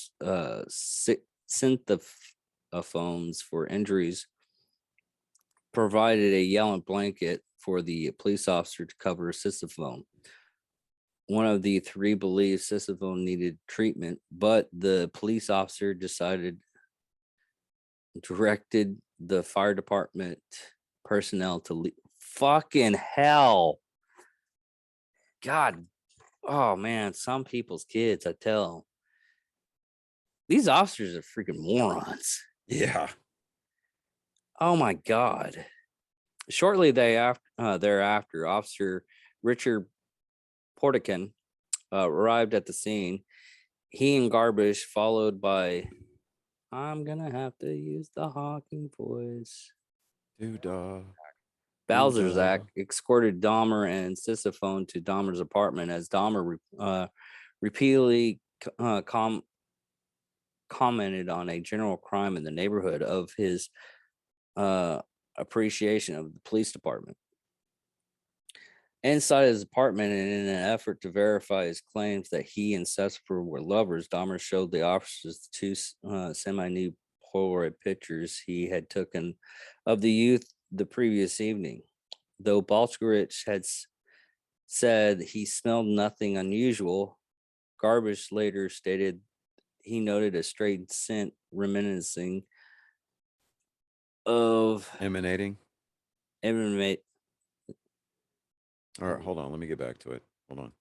synthophones for injuries, provided a yellow blanket for the police officer to cover Sisyphone. One of the three believed Sisyphone needed treatment, but the police officer directed the fire department personnel to leave. Fucking hell. God. Oh man, some people's kids, I tell. These officers are freaking morons. Yeah. Oh my God. Shortly thereafter, Officer Richard Portican arrived at the scene. He and Garbish, followed by, I'm gonna have to use the Hawking voice, Balzerzak, escorted Dahmer and Sisyphone to Dahmer's apartment, as Dahmer repeatedly commented on a general crime in the neighborhood of his appreciation of the police department. Inside his apartment, and in an effort to verify his claims that he and Sisyphone were lovers, Dahmer showed the officers two semi-nude Polaroid pictures he had taken of the youth the previous evening. Though Balchowicz had said he smelled nothing unusual, Garbish later stated he noted a strange scent reminiscing of Emanating. emanate. All right, hold on. Let me get back to it. Hold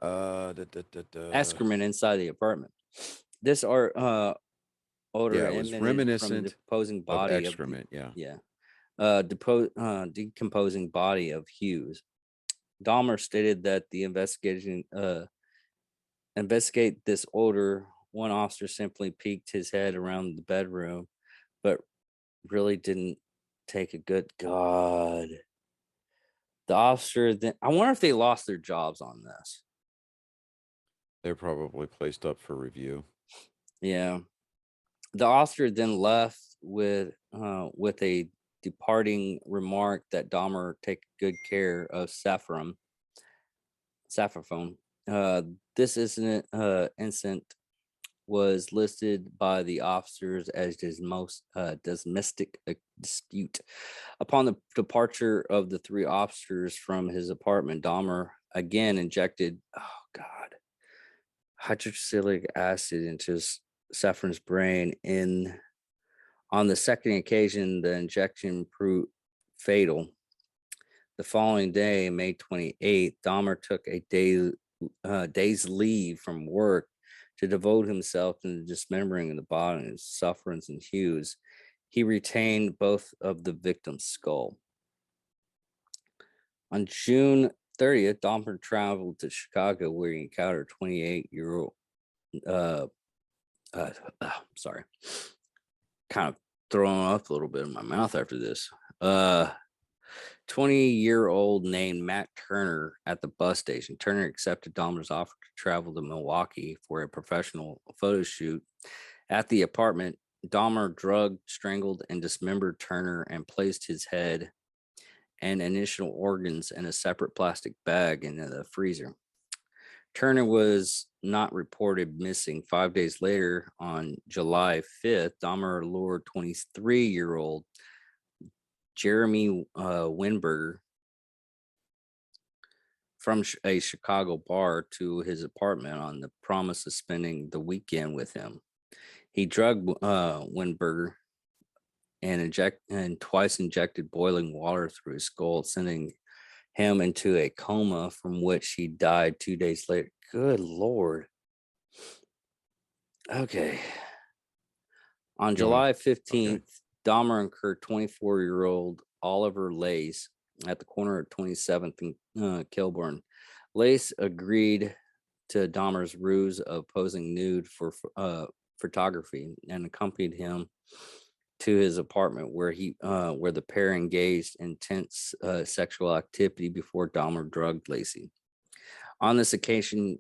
on. Excrement inside the apartment. This odor Yeah, it was emanated from the reminiscent decomposing of body excrement. Yeah. decomposing body of Hughes. Dahmer stated that the investigate this odor. One officer simply peeked his head around the bedroom, but really didn't take a good God. The officer then, I wonder if they lost their jobs on this. They're probably placed up for review. Yeah. The officer then left with a departing remark that Dahmer take good care of Saffron. This incident was listed by the officers as his most domestic dispute. Upon the departure of the three officers from his apartment, Dahmer again injected, hydroxylic acid into Saffron's brain in On the second occasion, the injection proved fatal. The following day, May 28th, Dahmer took a day's leave from work to devote himself to the dismembering of the bodies, sufferance, and hues. He retained both of the victims' skull. On June 30th, Dahmer traveled to Chicago where he encountered 28-year-old, sorry, kind of throwing up a little bit in my mouth after this. 20-year-old named Matt Turner at the bus station. Turner accepted Dahmer's offer to travel to Milwaukee for a professional photo shoot. At the apartment, Dahmer drugged, strangled, and dismembered Turner and placed his head and initial organs in a separate plastic bag in the freezer. Turner was not reported missing. 5 days later, on July 5th, Dahmer lured 23-year-old Jeremy Winberger from a Chicago bar to his apartment on the promise of spending the weekend with him. He drugged Winberger and twice injected boiling water through his skull, sending him into a coma from which he died 2 days later. Good Lord. Okay. On July 15th, Dahmer incurred 24-year-old Oliver Lace at the corner of 27th and Kilburn. Lace agreed to Dahmer's ruse of posing nude for photography and accompanied him to his apartment where the pair engaged in intense sexual activity before Dahmer drugged Lacey. On this occasion,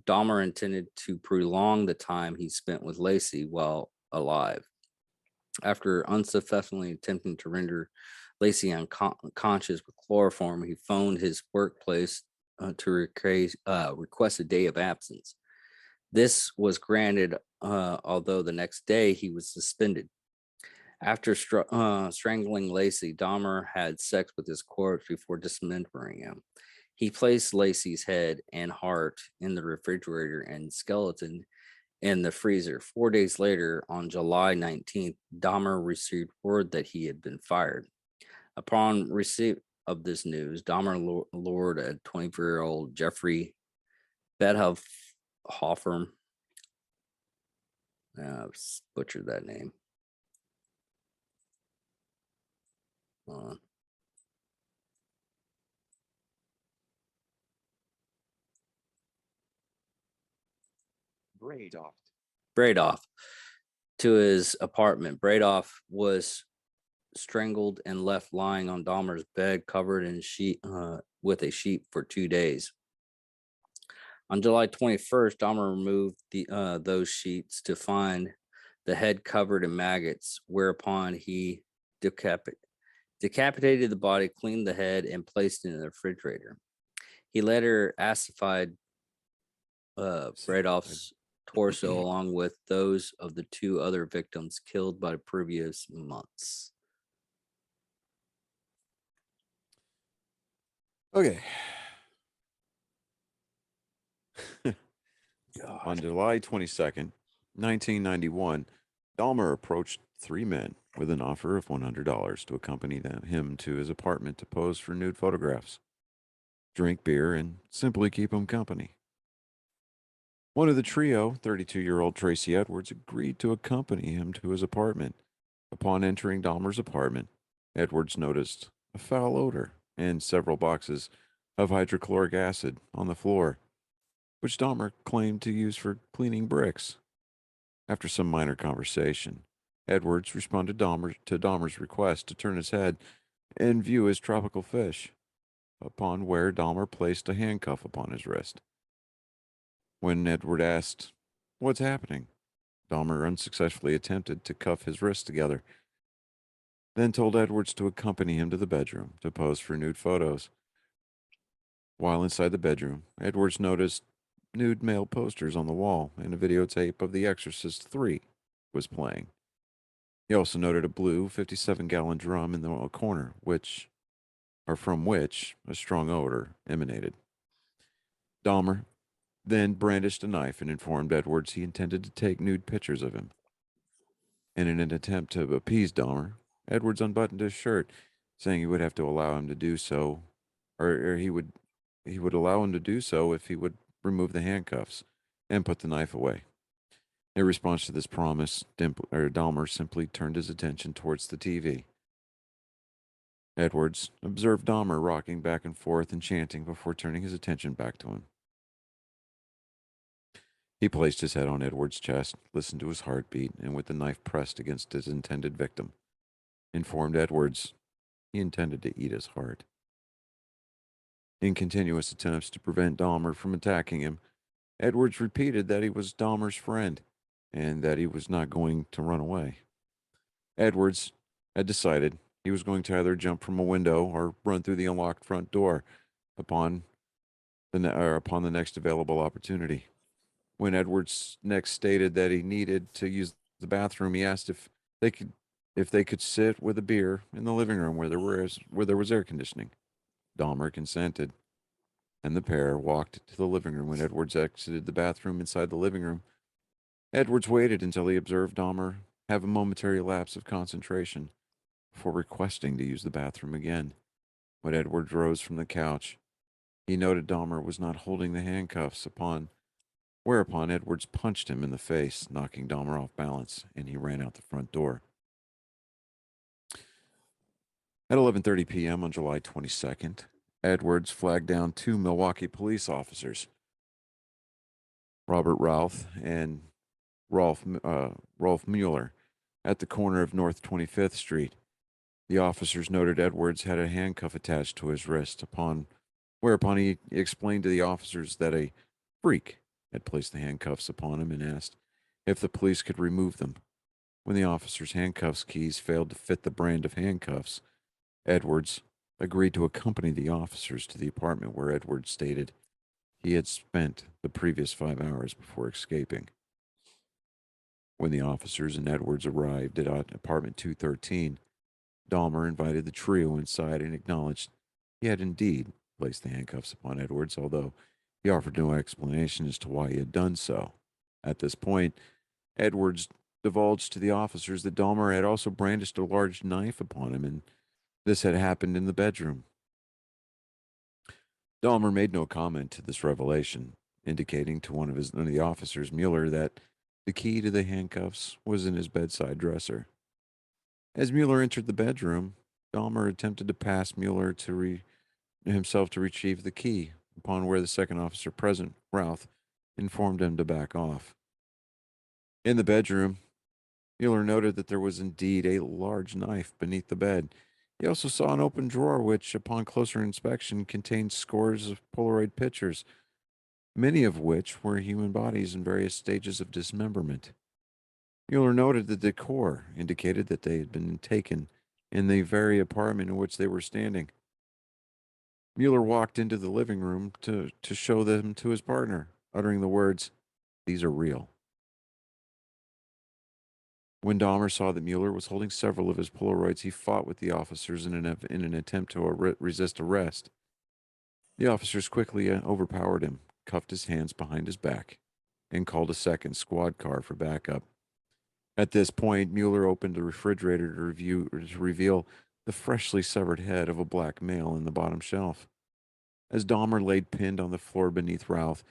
Dahmer intended to prolong the time he spent with Lacey while alive. After unsuccessfully attempting to render Lacey unconscious with chloroform, he phoned his workplace to request a day of absence. This was granted, although the next day he was suspended. After strangling Lacey, Dahmer had sex with his corpse before dismembering him. He placed Lacey's head and heart in the refrigerator and skeleton in the freezer. 4 days later, on July 19th, Dahmer received word that he had been fired. Upon receipt of this news, Dahmer lured a 24-year-old Jeffrey Bedhofer. Butchered that name. Bradoff to his apartment. Bradoff was strangled and left lying on Dahmer's bed, covered in with a sheet for 2 days. On July 21st, Dahmer removed those sheets to find the head covered in maggots, whereupon he decapitated the body, cleaned the head, and placed it in the refrigerator. He later acidified Bradoff's torso along with those of the 2 other victims killed by the previous months. Okay. God. On July 22nd, 1991, Dahmer approached 3 men with an offer of $100 to accompany him to his apartment to pose for nude photographs, drink beer, and simply keep him company. One of the trio, 32-year-old Tracy Edwards, agreed to accompany him to his apartment. Upon entering Dahmer's apartment, Edwards noticed a foul odor and several boxes of hydrochloric acid on the floor, which Dahmer claimed to use for cleaning bricks. After some minor conversation, Edwards responded to Dahmer's request to turn his head and view his tropical fish, upon where Dahmer placed a handcuff upon his wrist. When Edward asked, "What's happening?" Dahmer unsuccessfully attempted to cuff his wrists together, then told Edwards to accompany him to the bedroom to pose for nude photos. While inside the bedroom, Edwards noticed nude male posters on the wall and a videotape of The Exorcist 3 was playing. He also noted a blue 57-gallon drum in the corner, from which a strong odor emanated. Dahmer then brandished a knife and informed Edwards he intended to take nude pictures of him. In an attempt to appease Dahmer, Edwards unbuttoned his shirt, saying he would have to allow him to do so, or he would allow him to do so if he would remove the handcuffs and put the knife away. In response to this promise, Dahmer simply turned his attention towards the TV. Edwards observed Dahmer rocking back and forth and chanting before turning his attention back to him. He placed his head on Edwards' chest, listened to his heartbeat, and with the knife pressed against his intended victim, informed Edwards he intended to eat his heart. In continuous attempts to prevent Dahmer from attacking him, Edwards repeated that he was Dahmer's friend and that he was not going to run away. Edwards had decided he was going to either jump from a window or run through the unlocked front door upon upon the next available opportunity. When Edwards next stated that he needed to use the bathroom, he asked they could if they could sit with a beer in the living room where there was air conditioning. Dahmer consented, and the pair walked to the living room. When Edwards exited the bathroom inside the living room, Edwards waited until he observed Dahmer have a momentary lapse of concentration before requesting to use the bathroom again. When Edwards rose from the couch, he noted Dahmer was not holding the handcuffs whereupon Edwards punched him in the face, knocking Dahmer off balance, and he ran out the front door. At 11:30 p.m. on July 22nd, Edwards flagged down two Milwaukee police officers, Robert Ralph and Rolf Mueller, at the corner of North 25th Street. The officers noted Edwards had a handcuff attached to his wrist, whereupon he explained to the officers that a freak had placed the handcuffs upon him and asked if the police could remove them. When the officers' handcuffs keys failed to fit the brand of handcuffs, Edwards agreed to accompany the officers to the apartment where Edwards stated he had spent the previous 5 hours before escaping. When the officers and Edwards arrived at apartment 213, Dahmer invited the trio inside and acknowledged he had indeed placed the handcuffs upon Edwards, although he offered no explanation as to why he had done so. At this point, Edwards divulged to the officers that Dahmer had also brandished a large knife upon him, and this had happened in the bedroom. Dahmer made no comment to this revelation, indicating to one of the officers, Mueller, that the key to the handcuffs was in his bedside dresser. As Mueller entered the bedroom, Dahmer attempted to pass Mueller himself to retrieve the key, upon where the second officer present, Ralph, informed him to back off. In the bedroom, Mueller noted that there was indeed a large knife beneath the bed. He also saw an open drawer which, upon closer inspection, contained scores of Polaroid pictures, many of which were human bodies in various stages of dismemberment. Mueller noted the decor indicated that they had been taken in the very apartment in which they were standing. Mueller walked into the living room to show them to his partner, uttering the words, "These are real." When Dahmer saw that Mueller was holding several of his Polaroids, he fought with the officers in an attempt to resist arrest. The officers quickly overpowered him, cuffed his hands behind his back, and called a second squad car for backup. At this point, Mueller opened the refrigerator to reveal the freshly severed head of a black male in the bottom shelf. As Dahmer laid pinned on the floor beneath Ralph,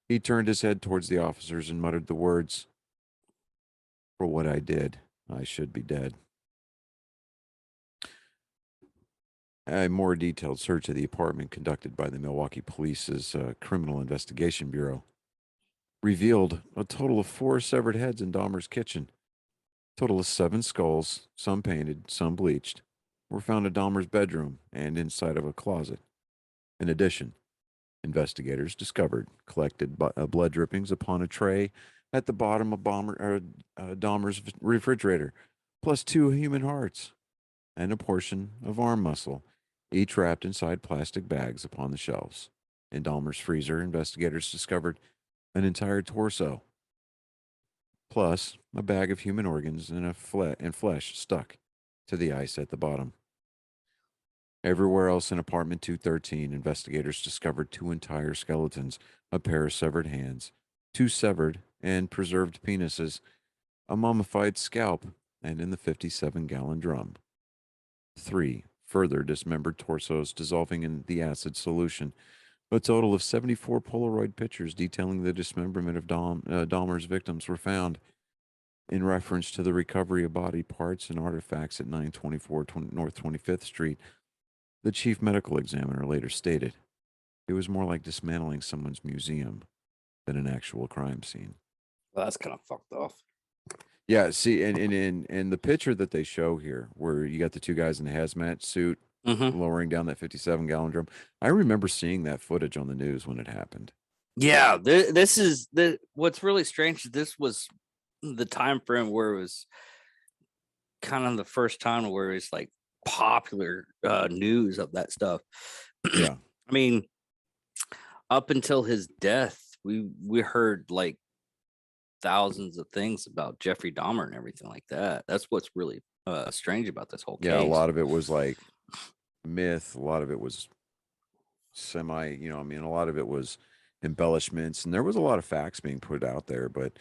he turned his head towards the officers and muttered the words, "For what I did, I should be dead." A more detailed search of the apartment conducted by the Milwaukee Police's Criminal Investigation Bureau revealed a total of 4 severed heads in Dahmer's kitchen. A total of 7 skulls, some painted, some bleached, were found in Dahmer's bedroom and inside of a closet. In addition, investigators discovered collected blood drippings upon a tray at the bottom of Dahmer's refrigerator, plus 2 human hearts and a portion of arm muscle, each wrapped inside plastic bags upon the shelves. In Dahmer's freezer, investigators discovered an entire torso, plus a bag of human organs and flesh stuck to the ice at the bottom. Everywhere else in apartment 213, investigators discovered 2 entire skeletons, a pair of severed hands, 2 severed and preserved penises, a mummified scalp, and in the 57-gallon drum. 3 further dismembered torsos dissolving in the acid solution. A total of 74 Polaroid pictures detailing the dismemberment of Dahmer's victims were found. In reference to the recovery of body parts and artifacts at 924 North 25th Street, the chief medical examiner later stated, it was more like dismantling someone's museum than an actual crime scene. Well, that's kind of fucked off. Yeah, see, and the picture that they show here, where you got the two guys in the hazmat suit Mm-hmm. lowering down that 57-gallon drum, I remember seeing that footage on the news when it happened. Yeah, this is what's really strange. This was the time frame where it was kind of the first time where it's like popular news of that stuff. Yeah. I mean, up until his death, we heard like thousands of things about Jeffrey Dahmer and everything like that. That's what's really strange about this whole case. Yeah, a lot of it was like myth, a lot of it was semi, a lot of it was embellishments, and there was a lot of facts being put out there, but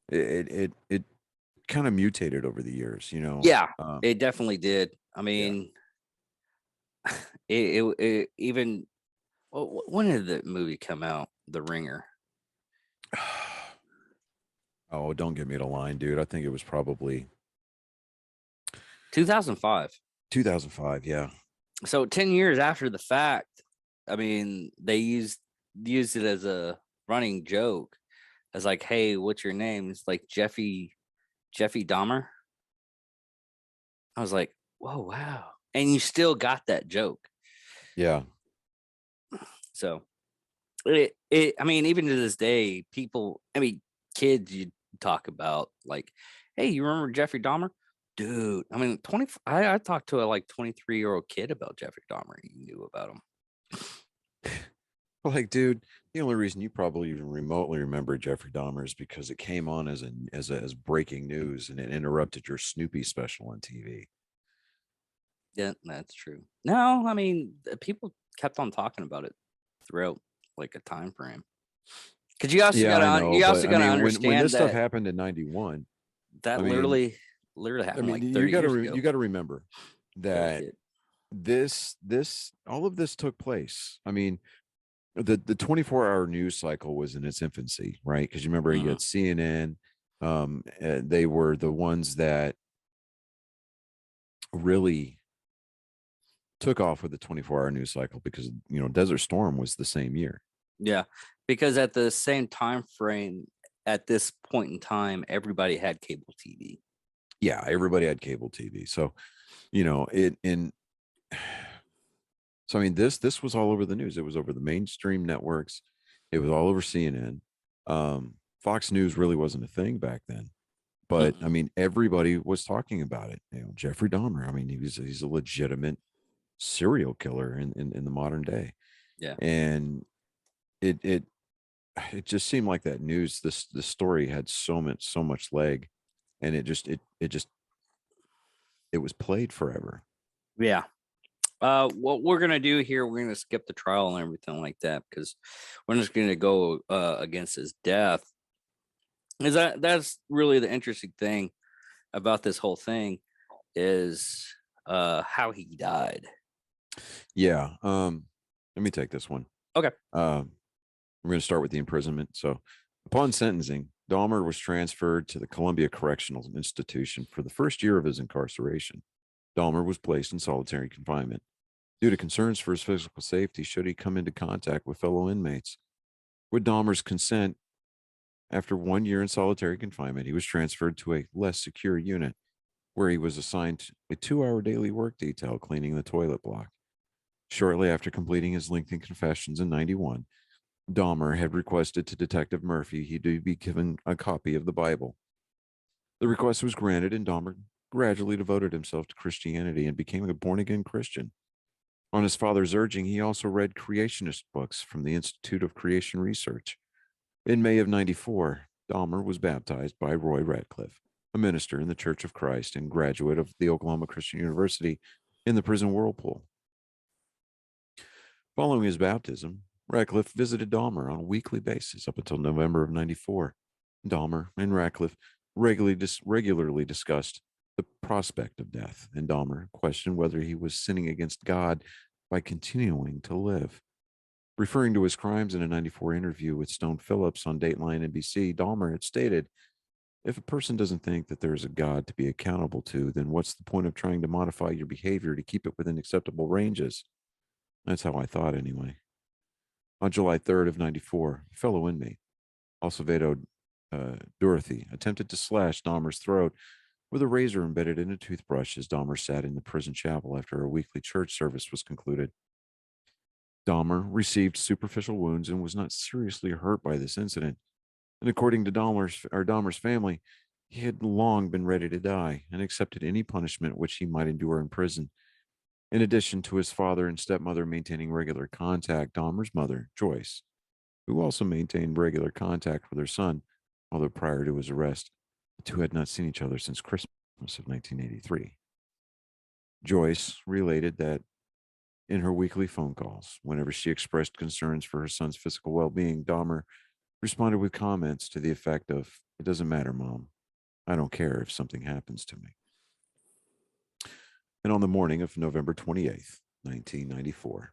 it kind of mutated over the years, Yeah, Um, it definitely did. I mean, it even when did the movie come out? The Ringer. oh, don't get me to line, dude. I think it was probably 2005. 2005. Yeah. So 10 years after the fact, I mean, they used it as a running joke, as like, hey, what's your name? It's like Jeffy Dahmer. I was like, whoa, wow. And you still got that joke. Yeah. So I mean, even to this day, people, I mean, kids, you talk about like, hey, you remember Jeffrey Dahmer? Dude, I mean, I talked to a like 23-year-old kid about Jeffrey Dahmer. He knew about him. Like, dude, the only reason you probably even remotely remember Jeffrey Dahmer is because it came on as breaking news and it interrupted your Snoopy special on TV. Yeah, that's true. No, I mean, people kept on talking about it throughout like a time frame. Because you also Yeah, I gotta know, but I mean, when understand this stuff that happened in '91, that I mean, literally I happened mean, like 30 years ago. you got to remember I was a that kid. this all of this took place. I mean, the 24-hour news cycle was in its infancy, right? Because you remember you had CNN, and they were the ones that really took off with the 24-hour news cycle because Desert Storm was the same year. Yeah, because at the same time frame, at this point in time, everybody had cable TV. Yeah, everybody had cable TV, so it in. So I mean, this was all over the news. It was over the mainstream networks. It was all over CNN. Fox News really wasn't a thing back then, but I mean, everybody was talking about it. Jeffrey Dahmer. I mean, he's a legitimate serial killer in the modern day. Yeah. And it just seemed like that news. The story had so much leg, and it was played forever. Yeah. What we're gonna do here, we're gonna skip the trial and everything like that because we're just gonna go against his death. Is that's really the interesting thing about this whole thing is how he died. Yeah. Let me take this one. Okay. We're going to start with the imprisonment. So, upon sentencing, Dahmer was transferred to the Columbia Correctional Institution for the first year of his incarceration. Dahmer was placed in solitary confinement due to concerns for his physical safety should he come into contact with fellow inmates. With Dahmer's consent, after 1 year in solitary confinement, he was transferred to a less secure unit where he was assigned a 2-hour daily work detail cleaning the toilet block. Shortly after completing his lengthy confessions in '91, Dahmer had requested to Detective Murphy he be given a copy of the Bible. The request was granted, and Dahmer gradually devoted himself to Christianity and became a born-again Christian. On his father's urging, he also read creationist books from the Institute of Creation Research. In May of '94, Dahmer was baptized by Roy Ratcliffe, a minister in the Church of Christ and graduate of the Oklahoma Christian University in the prison whirlpool. Following his baptism, Ratcliffe visited Dahmer on a weekly basis up until November of '94. Dahmer and Ratcliffe regularly discussed the prospect of death, and Dahmer questioned whether he was sinning against God by continuing to live. Referring to his crimes in a 94 interview with Stone Phillips on Dateline NBC, Dahmer had stated, "If a person doesn't think that there is a God to be accountable to, then what's the point of trying to modify your behavior to keep it within acceptable ranges?" That's how I thought, anyway. On July 3rd of 94, a fellow inmate, Acevedo Dorothy, attempted to slash Dahmer's throat with a razor embedded in a toothbrush as Dahmer sat in the prison chapel after a weekly church service was concluded. Dahmer received superficial wounds and was not seriously hurt by this incident. And according to Dahmer's family, he had long been ready to die and accepted any punishment which he might endure in prison. In addition to his father and stepmother maintaining regular contact, Dahmer's mother, Joyce, who also maintained regular contact with her son, although prior to his arrest, the two had not seen each other since Christmas of 1983. Joyce related that in her weekly phone calls, whenever she expressed concerns for her son's physical well being, Dahmer responded with comments to the effect of, "It doesn't matter, Mom. I don't care if something happens to me." And on the morning of November 28th, 1994,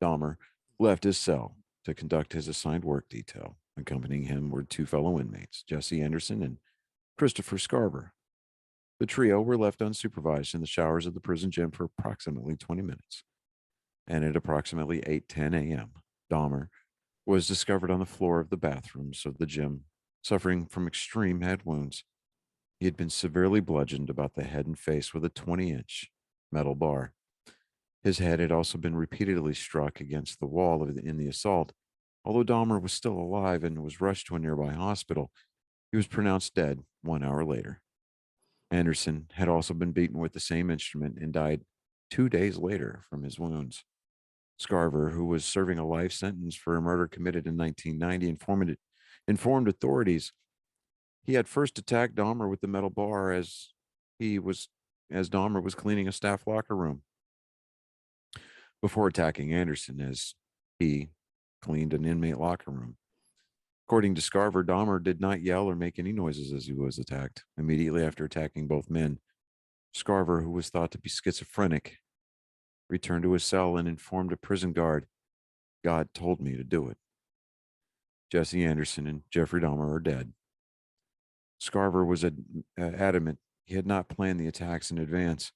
Dahmer left his cell to conduct his assigned work detail. Accompanying him were two fellow inmates, Jesse Anderson and Christopher Scarver. The trio were left unsupervised in the showers of the prison gym for approximately 20 minutes. And at approximately 8:10 a.m., Dahmer was discovered on the floor of the bathrooms of the gym, suffering from extreme head wounds. He had been severely bludgeoned about the head and face with a 20-inch metal bar. His head had also been repeatedly struck against the wall in the assault. Although Dahmer was still alive and was rushed to a nearby hospital, he was pronounced dead 1 hour later. Anderson had also been beaten with the same instrument and died 2 days later from his wounds. Scarver, who was serving a life sentence for a murder committed in 1990, informed authorities he had first attacked Dahmer with the metal bar as Dahmer was cleaning a staff locker room, before attacking Anderson as he cleaned an inmate locker room. According to Scarver, Dahmer did not yell or make any noises as he was attacked. Immediately after attacking both men, Scarver, who was thought to be schizophrenic, returned to his cell and informed a prison guard, "God told me to do it." Jesse Anderson and Jeffrey Dahmer are dead. Scarver was adamant he had not planned the attacks in advance,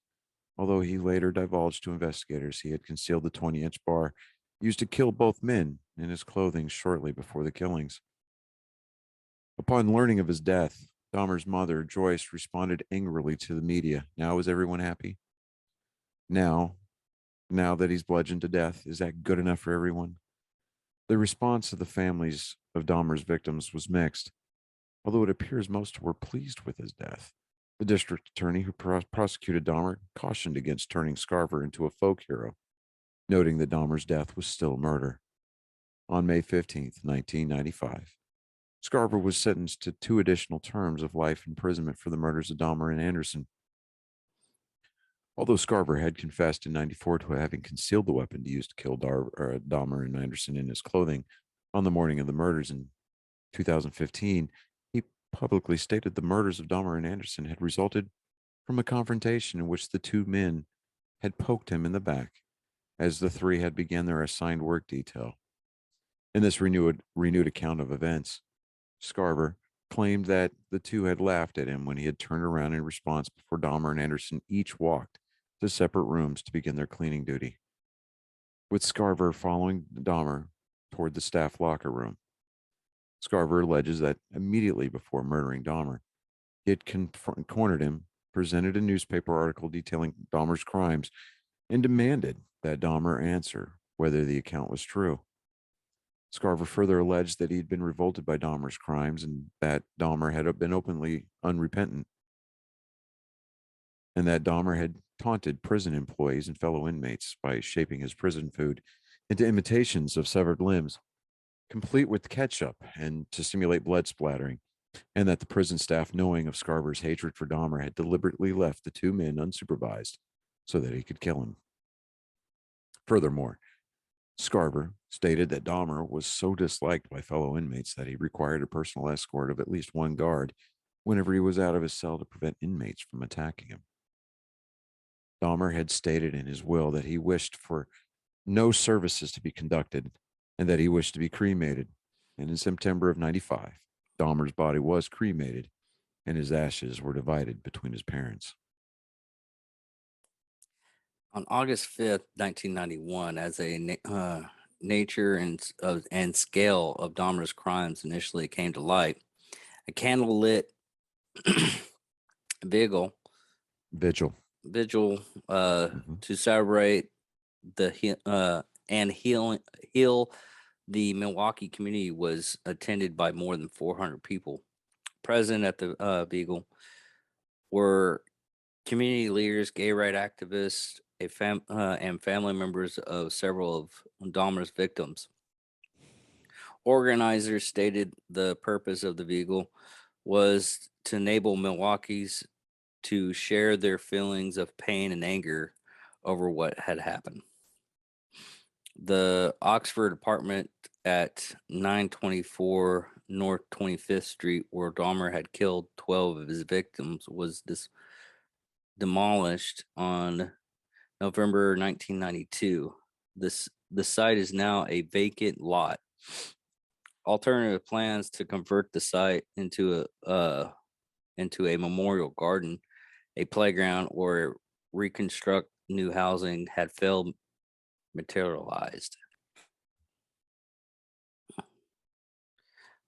although he later divulged to investigators he had concealed the 20-inch bar used to kill both men in his clothing shortly before the killings. Upon learning of his death, Dahmer's mother, Joyce, responded angrily to the media. "Now is everyone happy? Now that he's bludgeoned to death, is that good enough for everyone?" The response of the families of Dahmer's victims was mixed, although it appears most were pleased with his death. The district attorney who prosecuted Dahmer cautioned against turning Scarver into a folk hero, noting that Dahmer's death was still murder. On May 15th, 1995, Scarver was sentenced to 2 additional terms of life imprisonment for the murders of Dahmer and Anderson. Although Scarver had confessed in 94 to having concealed the weapon used to kill Dahmer and Anderson in his clothing on the morning of the murders in 2015, he publicly stated the murders of Dahmer and Anderson had resulted from a confrontation in which the two men had poked him in the back as the three had begun their assigned work detail. In this renewed account of events, Scarver claimed that the two had laughed at him when he had turned around in response before Dahmer and Anderson each walked to separate rooms to begin their cleaning duty, with Scarver following Dahmer toward the staff locker room. Scarver alleges that immediately before murdering Dahmer, he had cornered him, presented a newspaper article detailing Dahmer's crimes, and demanded that Dahmer answer whether the account was true. Scarver further alleged that he had been revolted by Dahmer's crimes and that Dahmer had been openly unrepentant, and that Dahmer had taunted prison employees and fellow inmates by shaping his prison food into imitations of severed limbs, complete with ketchup and to simulate blood splattering, and that the prison staff, knowing of Scarver's hatred for Dahmer, had deliberately left the two men unsupervised so that he could kill him. Furthermore, Scarver stated that Dahmer was so disliked by fellow inmates that he required a personal escort of at least one guard whenever he was out of his cell to prevent inmates from attacking him. Dahmer had stated in his will that he wished for no services to be conducted and that he wished to be cremated. And in September of 95, Dahmer's body was cremated and his ashes were divided between his parents. On August 5th, 1991, as nature and scale of Dahmer's crimes initially came to light, a candlelit vigil Vigil. Mhm. to celebrate and heal the Milwaukee community was attended by more than 400 people. Present at the vigil were community leaders, gay rights activists, and family members of several of Dahmer's victims. Organizers stated the purpose of the vigil was to enable Milwaukee's to share their feelings of pain and anger over what had happened. The Oxford apartment at 924 North 25th Street, where Dahmer had killed 12 of his victims, was demolished on November 1992. The site is now a vacant lot. Alternative plans to convert the site into a memorial garden, a playground, or reconstruct new housing had failed materialized.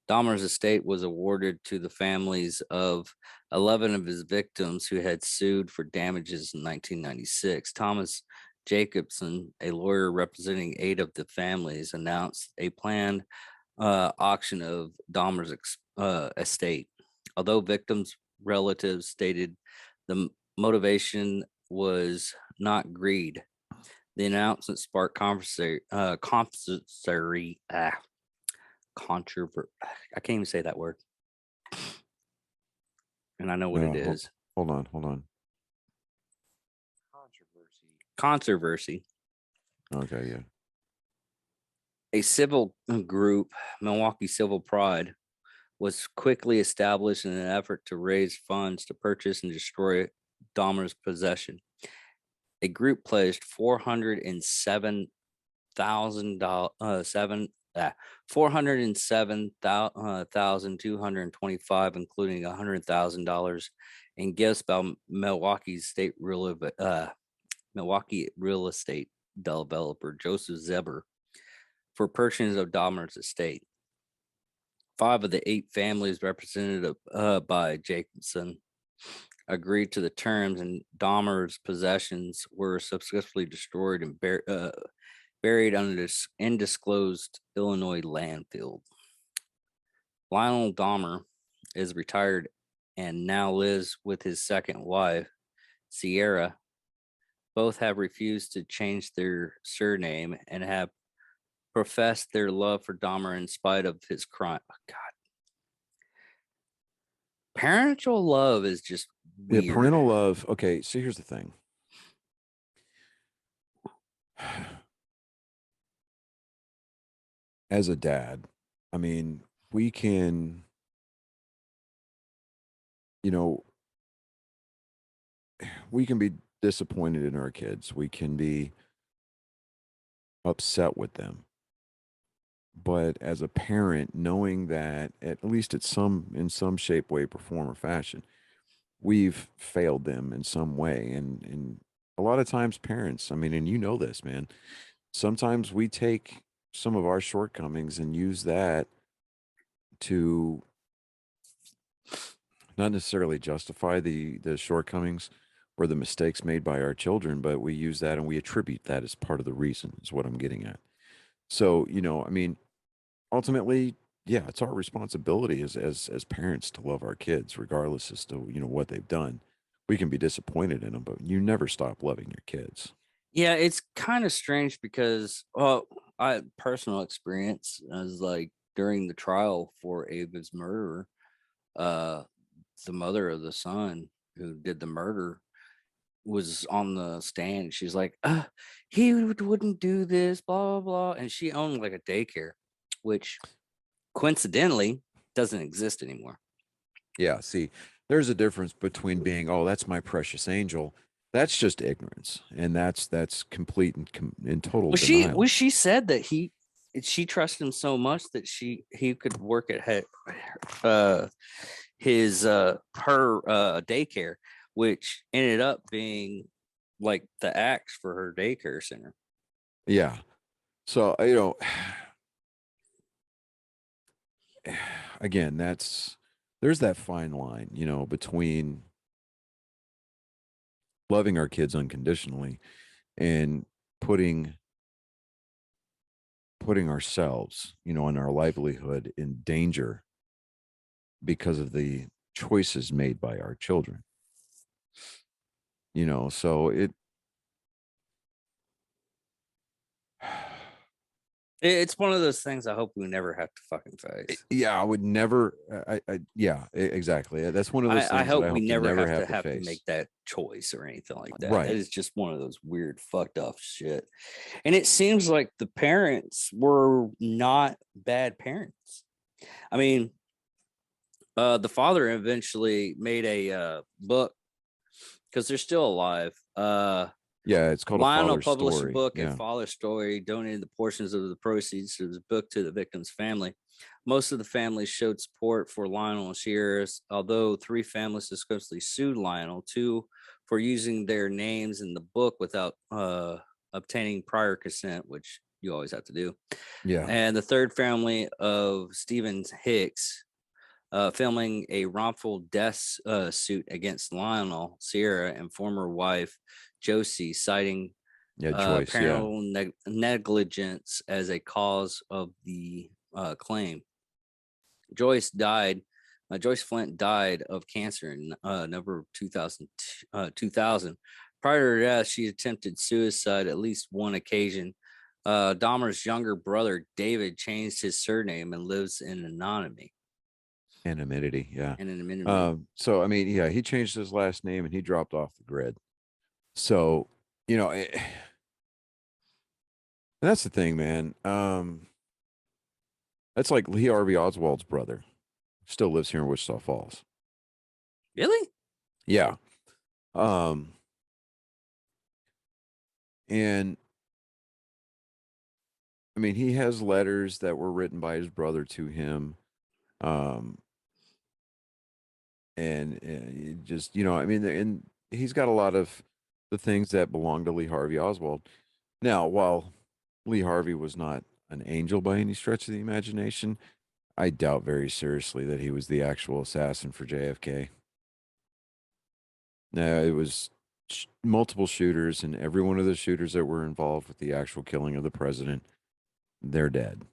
Dahmer's estate was awarded to the families of 11 of his victims who had sued for damages in 1996. Thomas Jacobson, a lawyer representing 8 of the families, announced a planned auction of Dahmer's estate. Although victims' relatives stated the motivation was not greed, the announcement sparked I can't even say that word, and I know what it Hold, is. hold on, hold on. Controversy. Okay, yeah. A civil group, Milwaukee Civil Pride, was quickly established in an effort to raise funds to purchase and destroy Dahmer's possession. A group pledged $407,225, including $100,000 in gifts by Milwaukee real estate developer Joseph Zeber for purchase of Dahmer's estate. 5 of the 8 families represented by Jacobson agreed to the terms, and Dahmer's possessions were successfully destroyed and buried under this undisclosed Illinois landfill. Lionel Dahmer is retired and now lives with his second wife, Sierra. Both have refused to change their surname and have professed their love for Dahmer in spite of his crime. Oh, God. Parental love is just weird. Yeah, parental love. Okay, so here's the thing. As a dad, I mean, we can, you know, we can be disappointed in our kids. We can be upset with them. But as a parent, knowing that at least in some shape, way, form, or fashion, we've failed them in some way. And a lot of times parents, I mean, and you know this, man, sometimes we take some of our shortcomings and use that to not necessarily justify the shortcomings or the mistakes made by our children, but we use that and we attribute that as part of the reason, is what I'm getting at. So, I mean, ultimately, yeah, it's our responsibility as parents to love our kids, regardless as to what they've done. We can be disappointed in them, but you never stop loving your kids. Yeah, it's kind of strange because, well, I personal experience as like during the trial for Ava's murder, uh, the mother of the son who did the murder was on the stand. She's like, he wouldn't do this, blah, blah, blah. And she owned like a daycare, which coincidentally doesn't exist anymore. Yeah, see, there's a difference between being, oh, that's my precious angel. That's just ignorance, and that's complete and total Well, denial. she said that she trusted him so much that he could work at uh, his her daycare, which ended up being like the axe for her daycare center. Yeah. So, again, there's that fine line, between loving our kids unconditionally and putting ourselves, and our livelihood in danger because of the choices made by our children. So It's one of those things I hope we never have to fucking face. yeah, I would never. Yeah, exactly. That's one of those I things that hope I we hope to never never have have to to make face. that choice or anything like that. That Right. is just one of those weird fucked up shit. And it seems like the parents were not bad parents. I mean, the father eventually made a book because they're still alive. Yeah, it's called A Lionel Father's published a Story. book, A Yeah. Father's Story, donated the portions of the proceeds of his book to the victim's family. Most of the families showed support for Lionel and Sierra's, although 3 families successfully sued Lionel, 2 for using their names in the book without obtaining prior consent, which you always have to do. Yeah. And the 3rd family of Stevens Hicks filming a wrongful death suit against Lionel, Sierra, and former wife Josie, citing Yeah, Joyce. Yeah. parental negligence as a cause of the claim. Joyce died. Joyce Flint died of cancer in November 2000. Prior to her death, she attempted suicide at least one occasion. Dahmer's younger brother, David, changed his surname and lives in anonymity. Anonymity. Yeah. And in a minute, So I mean, yeah, he changed his last name and he dropped off the grid. So, you know, that's the thing, man. That's like Lee Harvey Oswald's brother. Still lives here in Wichita Falls. really? Yeah. Um, and I mean, he has letters that were written by his brother to him. Um, and just, I mean, and he's got a lot of the things that belong to Lee Harvey Oswald. Now, while Lee Harvey was not an angel by any stretch of the imagination, I doubt very seriously that he was the actual assassin for JFK. No, it was multiple shooters, and every one of the shooters that were involved with the actual killing of the president, they're dead.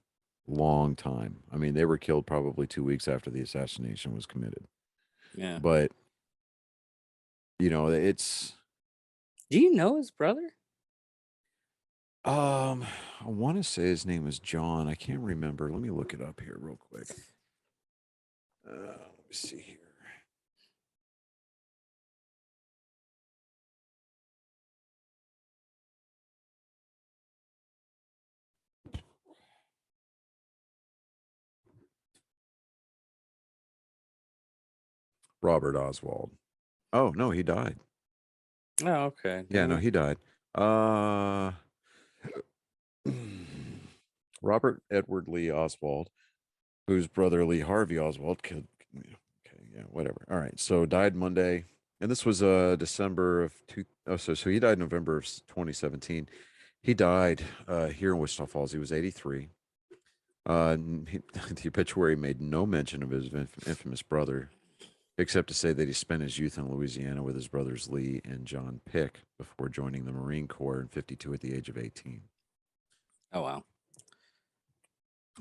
Long time. I mean, they were killed probably 2 weeks after the assassination was committed. Yeah. But, it's Do you know his brother? I want to say his name was John. I can't remember. Let me look it up here real quick. Let me see here. Robert Oswald. Oh, no, he died. Oh, okay. Yeah, no, Damn. he died. Robert Edward Lee Oswald, whose brother Lee Harvey Oswald killed. Okay, yeah, whatever. All right, so died Monday, and this was December of two. Oh, so he died November of 2017. He died here in Wichita Falls. He was 83. The obituary made no mention of his infamous brother, except to say that he spent his youth in Louisiana with his brothers Lee and John Pick before joining the Marine Corps in 52 at the age of 18. Oh, wow.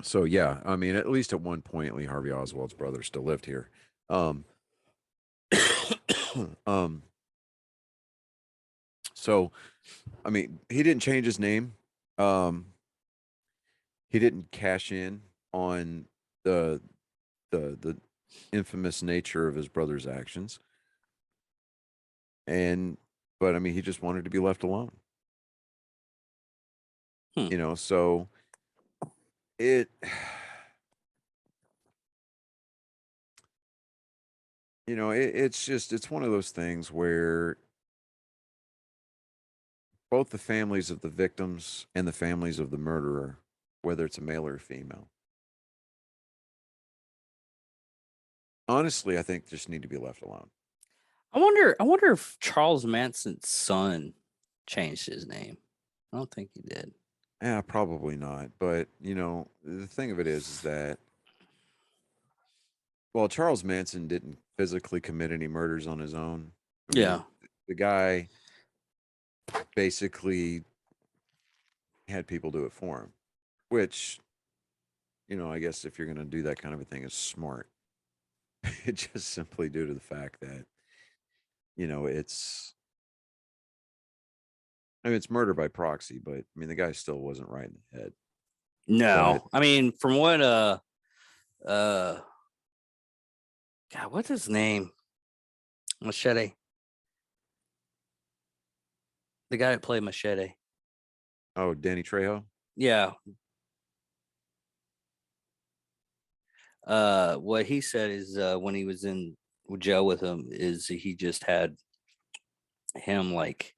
So yeah, I mean, at least at one point, Lee Harvey Oswald's brother still lived here. Um, um, so I mean, he didn't change his name. Um, he didn't cash in on the the infamous nature of his brother's actions, but I mean, he just wanted to be left alone. Hmm. So it it's one of those things where both the families of the victims and the families of the murderer, whether it's a male or a female, honestly, I think just need to be left alone. I wonder if Charles Manson's son changed his name. I don't think he did. Yeah, probably not. But the thing of it is that well, Charles Manson didn't physically commit any murders on his own. I Yeah. mean, the guy basically had people do it for him, which I guess if you're going to do that kind of a thing, is smart. Just simply due to the fact that it's I mean it's murder by proxy, but I mean the guy still wasn't right in the head. But No. I mean, from what God, what's his name? Machete. The guy that played Machete. oh, Danny Trejo. Yeah. What he said is when he was in jail with him is he just had him like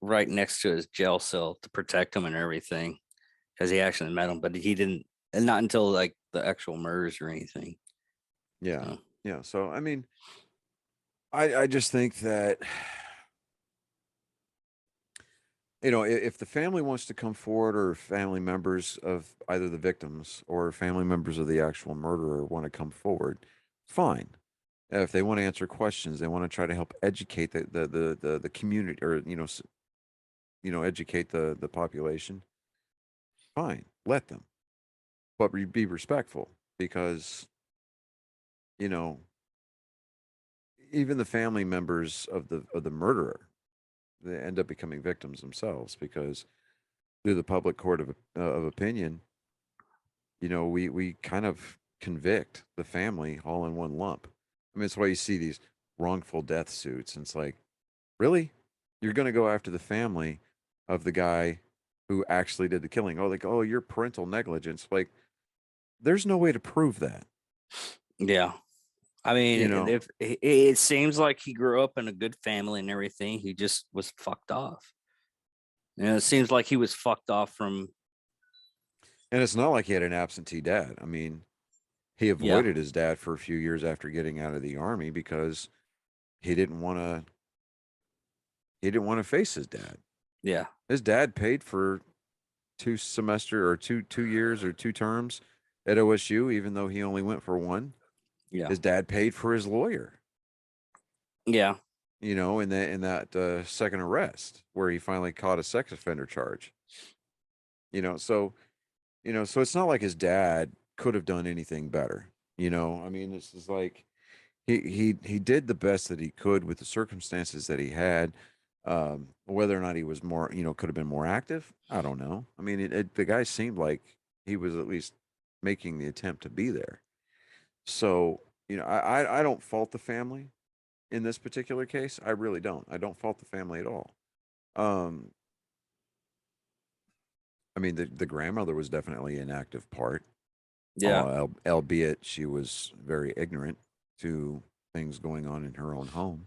right next to his jail cell to protect him and everything because he actually met him, but he didn't, and not until like the actual murders or anything. Yeah, So, yeah. So I mean, I just think that if the family wants to come forward, or family members of either the victims or family members of the actual murderer want to come forward, fine. If they want to answer questions, they want to try to help educate the community, or educate the population. Fine, let them, but be respectful, because you know even the family members of the murderer, they end up becoming victims themselves, because through the public court of opinion, we kind of convict the family all in one lump. I mean, it's why you see these wrongful death suits, and it's like, really, you're going to go after the family of the guy who actually did the killing? Oh, like, oh, you're parental negligence. Like, there's no way to prove that. yeah. I You mean, know, if it seems like he grew up in a good family and everything, he just was fucked off. It seems like he was fucked off from. and it's not like he had an absentee dad. I mean, he Yeah, avoided his dad for a few years after getting out of the army because he didn't want to. He didn't want to face his dad. yeah, His dad paid for 2 years or 2 terms at OSU, even though he only went for one. yeah, His dad paid for his lawyer. yeah, In that second arrest where he finally caught a sex offender charge. So so it's not like his dad could have done anything better. I mean, this is like he did the best that he could with the circumstances that he had. Whether or not he was more, could have been more active, I don't know. I mean, the guy seemed like he was at least making the attempt to be there. So, I don't fault the family in this particular case. I really don't. I don't fault the family at all. Um, I mean, the grandmother was definitely an active part, yeah, albeit she was very ignorant to things going on in her own home.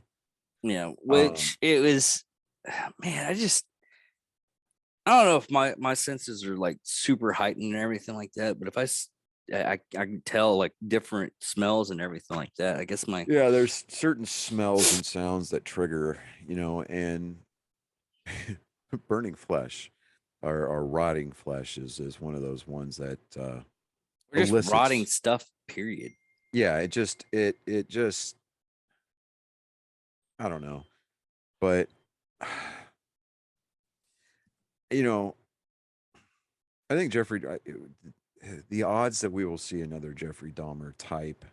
yeah. Um, Which it was, man. I don't know if my senses are like super heightened and everything like that, but if I can tell like different smells and everything like that. I guess my yeah, there's certain smells and sounds that trigger, and burning flesh, or rotting flesh is one of those ones that or just rotting elicits. stuff. Period. Yeah, it just I don't know, but you know, I think the odds that we will see another Jeffrey Dahmer type,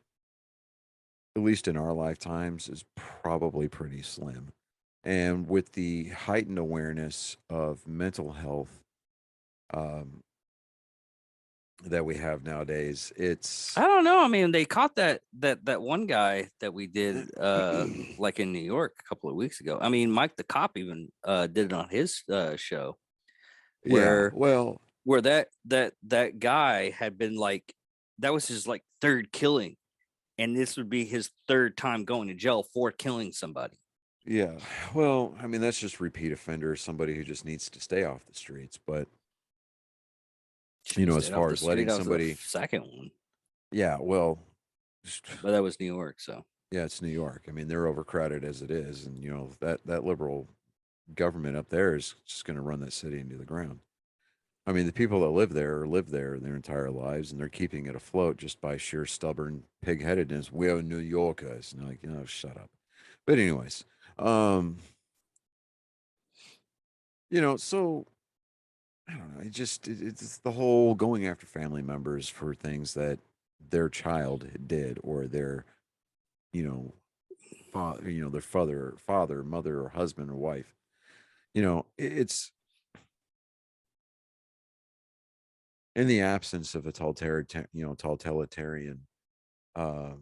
at least in our lifetimes, is probably pretty slim. And with the heightened awareness of mental health, um, that we have nowadays, I it's don't know. I mean, they caught that one guy that we did like in New York a couple of weeks ago. I mean, Mike the cop even did it on his show yeah. where Well, that guy had been like that was his like third killing, and this would be his third time going to jail for killing somebody. Yeah. Well, I mean, that's just repeat offender, somebody who just needs to stay off the streets. But, as Stayed off far the as letting street after the somebody, second one, yeah, well, but that was New York, so yeah, it's New York. I mean, they're overcrowded as it is. And, that liberal government up there is just going to run that city into the ground. I mean, the people that live there their entire lives, and they're keeping it afloat just by sheer stubborn pig-headedness. We are New Yorkers, and they're like, shut up. But anyways, um, so I don't know. It's the whole going after family members for things that their child did, or their, you know, their father, mother, or husband or wife. It's in the absence of a totalitarian uh,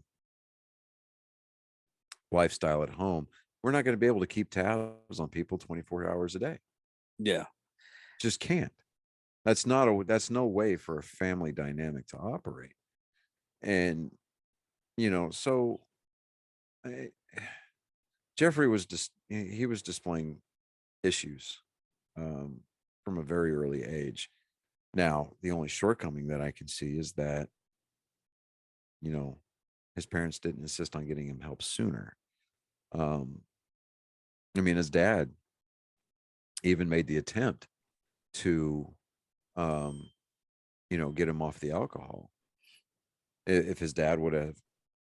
lifestyle at home. We're not going to be able to keep tabs on people 24 hours a day. yeah. Just can't. That's no way for a family dynamic to operate. And so I, Jeffrey was just he was displaying issues um, from a very early age. Now, the only shortcoming that I can see is that you know his parents didn't insist on getting him help sooner. Um, I mean, his dad even made the attempt to, um, get him off the alcohol. If his dad would have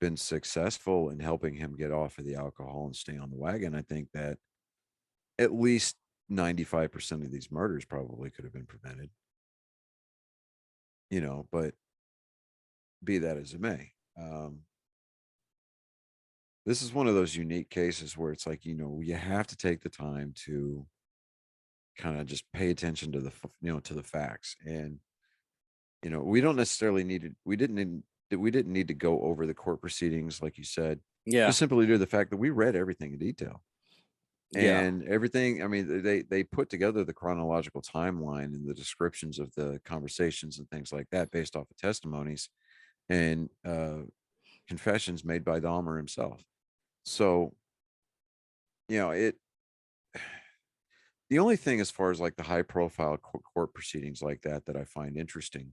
been successful in helping him get off of the alcohol and stay on the wagon, I think that at least 95% of these murders probably could have been prevented. But be that as it may, this is one of those unique cases where it's like, you have to take the time to kind of just pay attention to to the facts. And we don't necessarily need to we didn't need to go over the court proceedings like you said, Yeah. just simply due to the fact that we read everything in detail. Yeah. And everything, I mean, they put together the chronological timeline and the descriptions of the conversations and things like that based off of testimonies and confessions made by Dahmer himself. So, it the only thing as far as like the high profile court proceedings like that I find interesting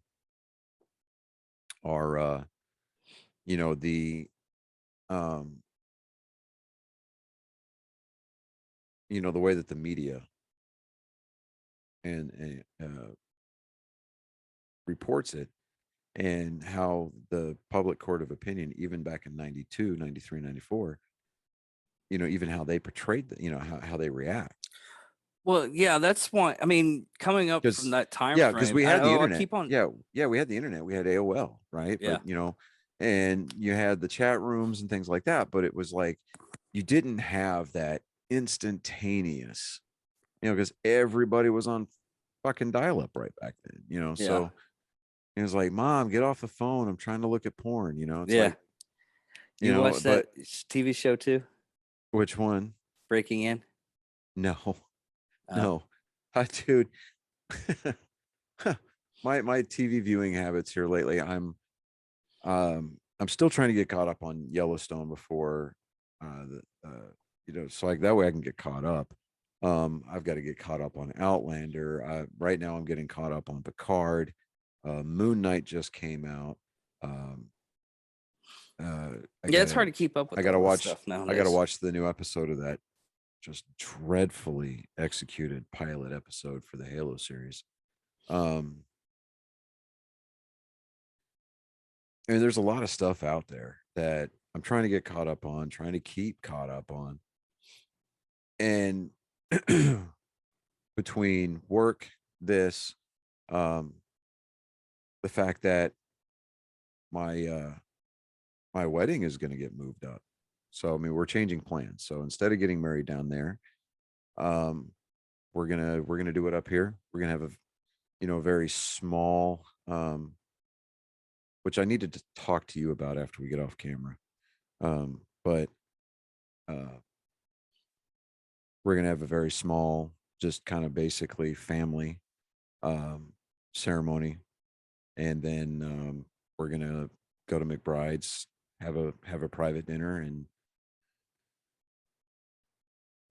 are the um the way that the media and reports it, and how the public court of opinion, even back in 92, 93, 94, even how they portrayed how they react. Well, yeah, that's why. I mean, coming up from Because that time yeah, because frame, we had the I internet. keep on. Yeah, we had the internet. We had AOL, right? Yeah. But and you had the chat rooms and things like that. But it was like you didn't have that instantaneous, because everybody was on fucking dial-up right back then. Yeah. So it was like, Mom, get off the phone. I'm trying to look at porn. It's Yeah. like, You watched that but TV show too, which one? Breaking In? No, Oh. no, dude. my TV viewing habits here lately. I'm still trying to get caught up on Yellowstone before so like that way I can get caught up. I've got to get caught up on Outlander. Right now I'm getting caught up on Picard. Moon Knight just came out. It's hard to keep up with. I gotta all this watch stuff nowadays. I gotta watch the new episode of that just dreadfully executed pilot episode for the Halo series. And there's a lot of stuff out there that I'm trying to get caught up on, trying to keep caught up on. And between work, the fact that my wedding is going to get moved up. So, I mean, we're changing plans. So instead of getting married down there, we're going to do it up here. We're going to have a very small, which I needed to talk to you about after we get off camera. But we're going to have a very small, just kind of basically family ceremony. And then we're going to go to McBride's, have a private dinner, and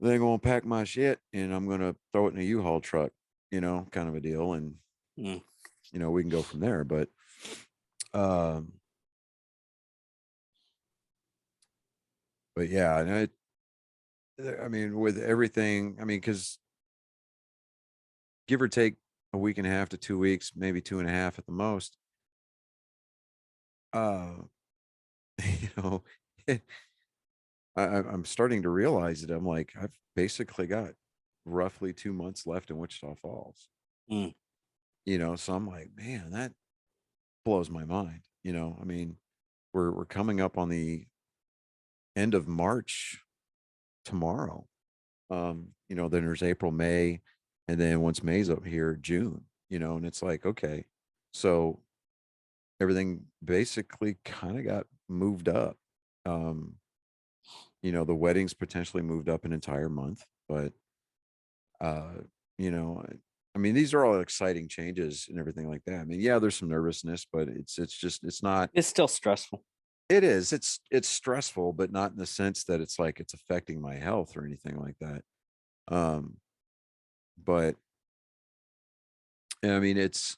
then I'm gonna pack my shit and I'm gonna throw it in a U-Haul truck, kind of a deal, and Mm. we can go from there. But um, yeah, and I mean, with everything, I mean, because give or take a week and a half to 2 weeks, maybe 2.5 at the most. Uh, you know, I'm starting to realize that I'm like, I've basically got roughly 2 months left in Wichita Falls. Mm. So I'm like, man, that blows my mind. I mean, we're coming up on the end of March tomorrow. Then there's April, May, and then once May's up here, June, and it's like, okay, so everything basically kind of got moved up. Um, the wedding's potentially moved up an entire month, but uh, I mean, these are all exciting changes and everything like that. I mean, yeah, there's some nervousness, but it's not. It's still stressful. It is. It's stressful, but not in the sense that it's like it's affecting my health or anything like that. Um, but I mean, it's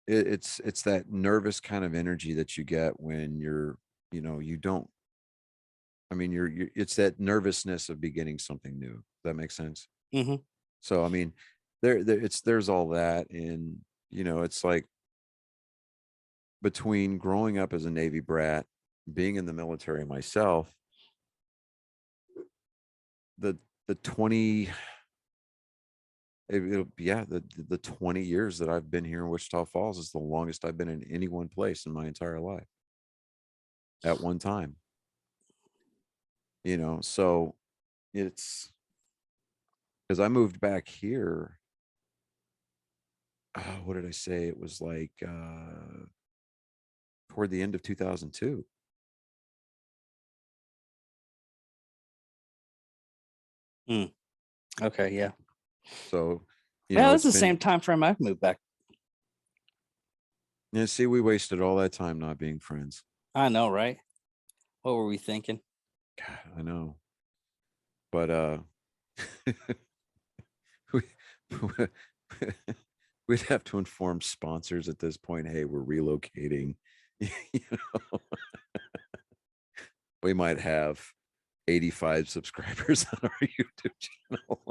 that nervous kind of energy that you get when you don't. I mean, it's that nervousness of beginning something new. Does that make sense? Mm-hmm. So, I mean, there's all that, and it's like between growing up as a Navy brat, being in the military myself, the the 20 yeah, the 20 years that I've been here in Wichita Falls is the longest I've been in any one place in my entire life at one time. So it's because I moved back here. What did I say? It was like toward the end of 2002. Mm. Okay, yeah. So, Yeah, that's it's the been, same time frame I've moved back. yeah, see, we wasted all that time not being friends. I know, right? What were we thinking? God, I know. But we, we'd have to inform sponsors at this point, hey, we're relocating. you know, we might have 85 subscribers on our YouTube channel.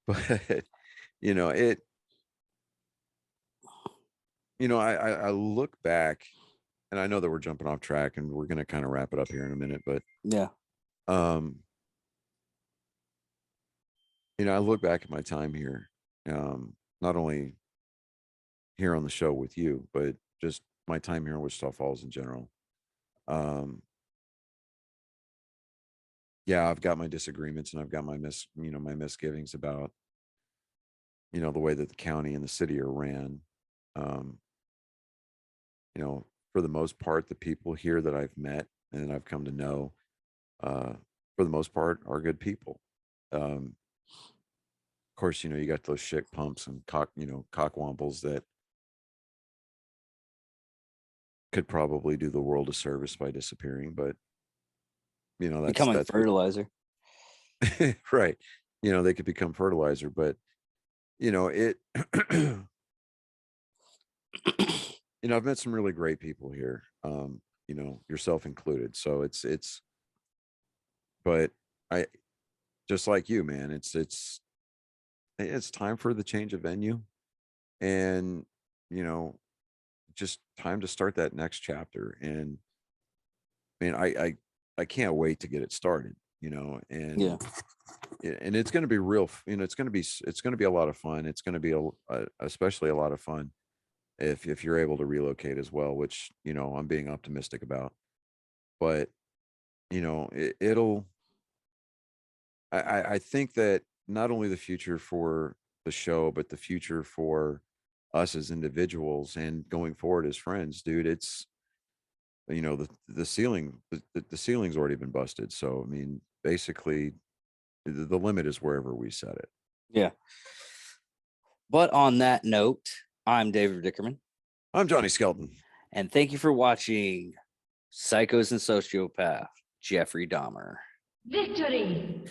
But it I look back, and I know that we're jumping off track and we're going to kind of wrap it up here in a minute, but Yeah. um I look back at my time here, not only here on the show with you, but just my time here in Wichita Falls in general. um yeah, I've got my disagreements and I've got my my misgivings about the way that the county and the city are ran. um for the most part, the people here that I've met and I've come to know, uh, for the most part, are good people. Of course, you got those shit pumps and cockwombles that could probably do the world a service by disappearing, but Becoming that's fertilizer. right. They could become fertilizer, but it I've met some really great people here, yourself included. So but I, just like you, man, it's time for the change of venue, and you know just time to start that next chapter. And man, I can't wait to get it started, Yeah. and it's going to be real. It's going to be a lot of fun. It's going to be especially a lot of fun if you're able to relocate as well, which I'm being optimistic about. But it'll I think that not only the future for the show, but the future for us as individuals and going forward as friends, dude, it's the ceiling, the ceiling's already been busted. So I mean, basically, the limit is wherever we set it. Yeah. But on that note, I'm David Dickerman. I'm Johnny Skelton. And thank you for watching Psychos and Sociopath, Jeffrey Dahmer. Victory!